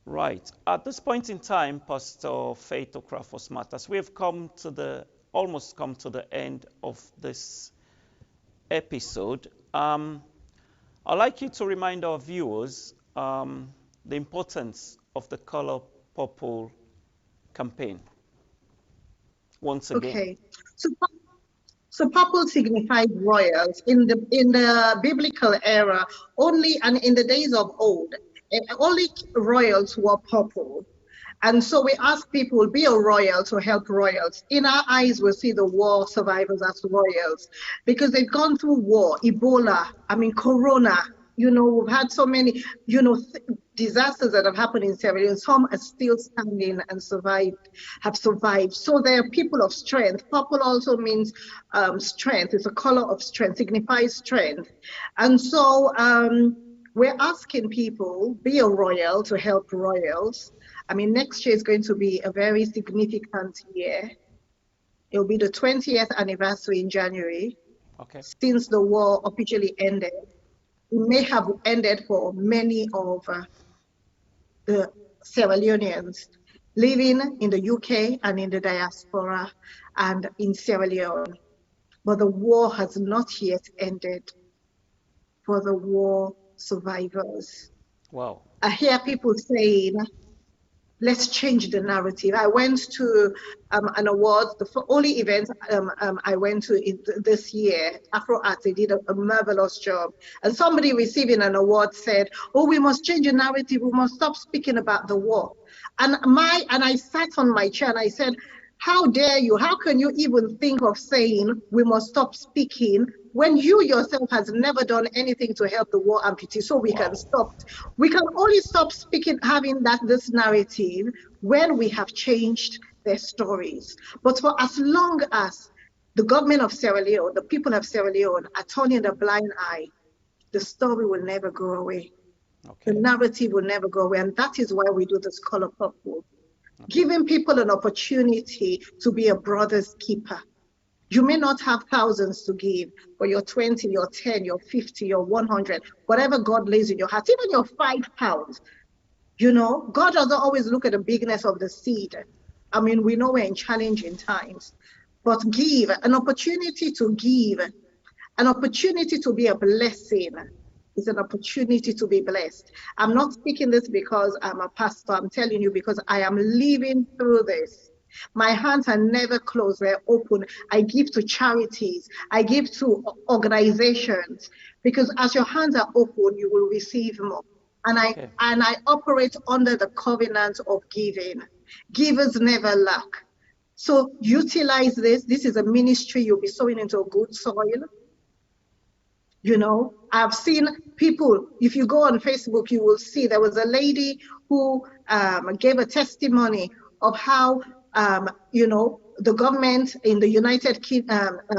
Right. At this point in time, Pastor Faith Okrafo-Smart, as we have almost come to the end of this episode, I'd like you to remind our viewers the importance of the Color Purple campaign once again. Okay, so purple signifies royals in the biblical era only, and in the days of old, only royals wore purple. And so we ask people, be a royal to help royals. In our eyes, we see the war survivors as royals because they've gone through war, Ebola, Corona. We've had so many, disasters that have happened in Sierra Leone. Some are still standing and have survived. So they are people of strength. Purple also means strength. It's a color of strength, signifies strength. And so we're asking people, be a royal to help royals. Next year is going to be a very significant year. It will be the 20th anniversary in January since the war officially ended. It may have ended for many of the Sierra Leoneans living in the UK and in the diaspora and in Sierra Leone. But the war has not yet ended for the war survivors. Wow. I hear people saying, let's change the narrative. I went to an award, the only event I went to this year, Afro Arts. They did a marvelous job. And somebody receiving an award said, oh, we must change the narrative. We must stop speaking about the war. And I sat on my chair and I said, how dare you? How can you even think of saying we must stop speaking when you yourself has never done anything to help the war amputees? So we can stop. We can only stop speaking, having this narrative when we have changed their stories. But for as long as the government of Sierra Leone, the people of Sierra Leone are turning a blind eye, the story will never go away. The narrative will never go away. And that is why we do this Color Purple. Giving people an opportunity to be a brother's keeper. You may not have thousands to give, but your 20, your 10, your 50, your 100, whatever God lays in your heart, even your £5. God doesn't always look at the bigness of the seed. We know we're in challenging times, but give an opportunity to give, an opportunity to be a blessing. Is an opportunity to be blessed. I'm not speaking this because I'm a pastor. I'm telling you because I am living through this. My hands are never closed. They're open. I give to charities. I give to organizations because as your hands are open, you will receive more. And I operate under the covenant of giving. Givers never lack. So utilize this. This is a ministry. You'll be sowing into a good soil. I've seen people, if you go on Facebook, you will see there was a lady who gave a testimony of how, the government in the United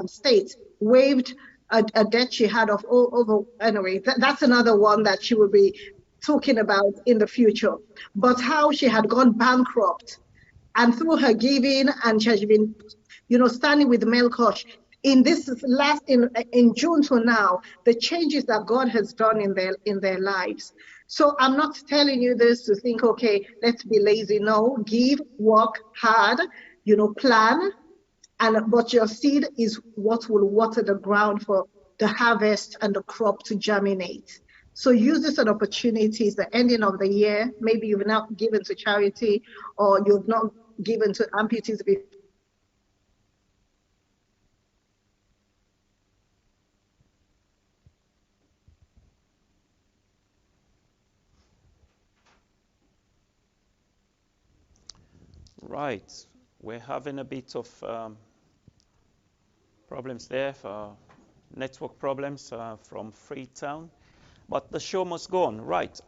States waived a debt she had of over, anyway, that's another one that she will be talking about in the future. But how she had gone bankrupt and through her giving, and she has been, standing with Melkosh. In June to now, the changes that God has done in their lives. So I'm not telling you this to think, okay, let's be lazy. No, give, work hard, plan, but your seed is what will water the ground for the harvest and the crop to germinate. So use this as an opportunity. It's the ending of the year. Maybe you've not given to charity or you've not given to amputees before. Right. We're having a bit of problems there, network problems from Freetown. But the show must go on. Right.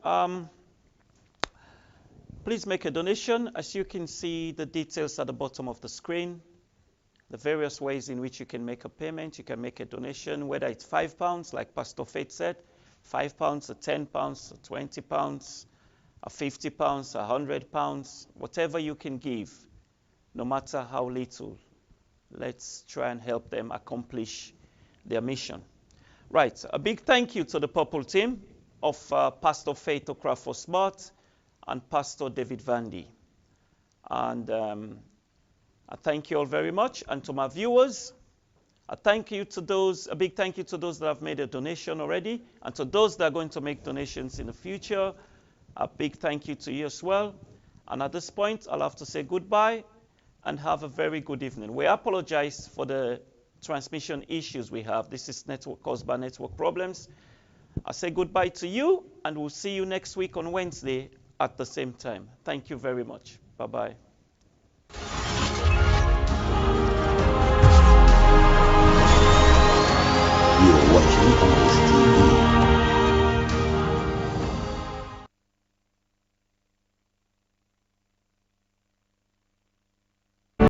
Please make a donation. As you can see, the details at the bottom of the screen. The various ways in which you can make a payment. You can make a donation, whether it's £5, like Pastor Faith said, £5, or £10, or £20, or £50, £100, whatever you can give, no matter how little. Let's try and help them accomplish their mission. Right, a big thank you to the Purple team of Pastor Faith Okrafo-Smart and Pastor David Vandy. And I thank you all very much. And to my viewers, a big thank you to those that have made a donation already, and to those that are going to make donations in the future, a big thank you to you as well. And at this point, I'll have to say goodbye and have a very good evening. We apologize for the transmission issues we have. This is caused by network problems. I say goodbye to you, and we'll see you next week on Wednesday at the same time. Thank you very much. Bye-bye. You are watching AMAZE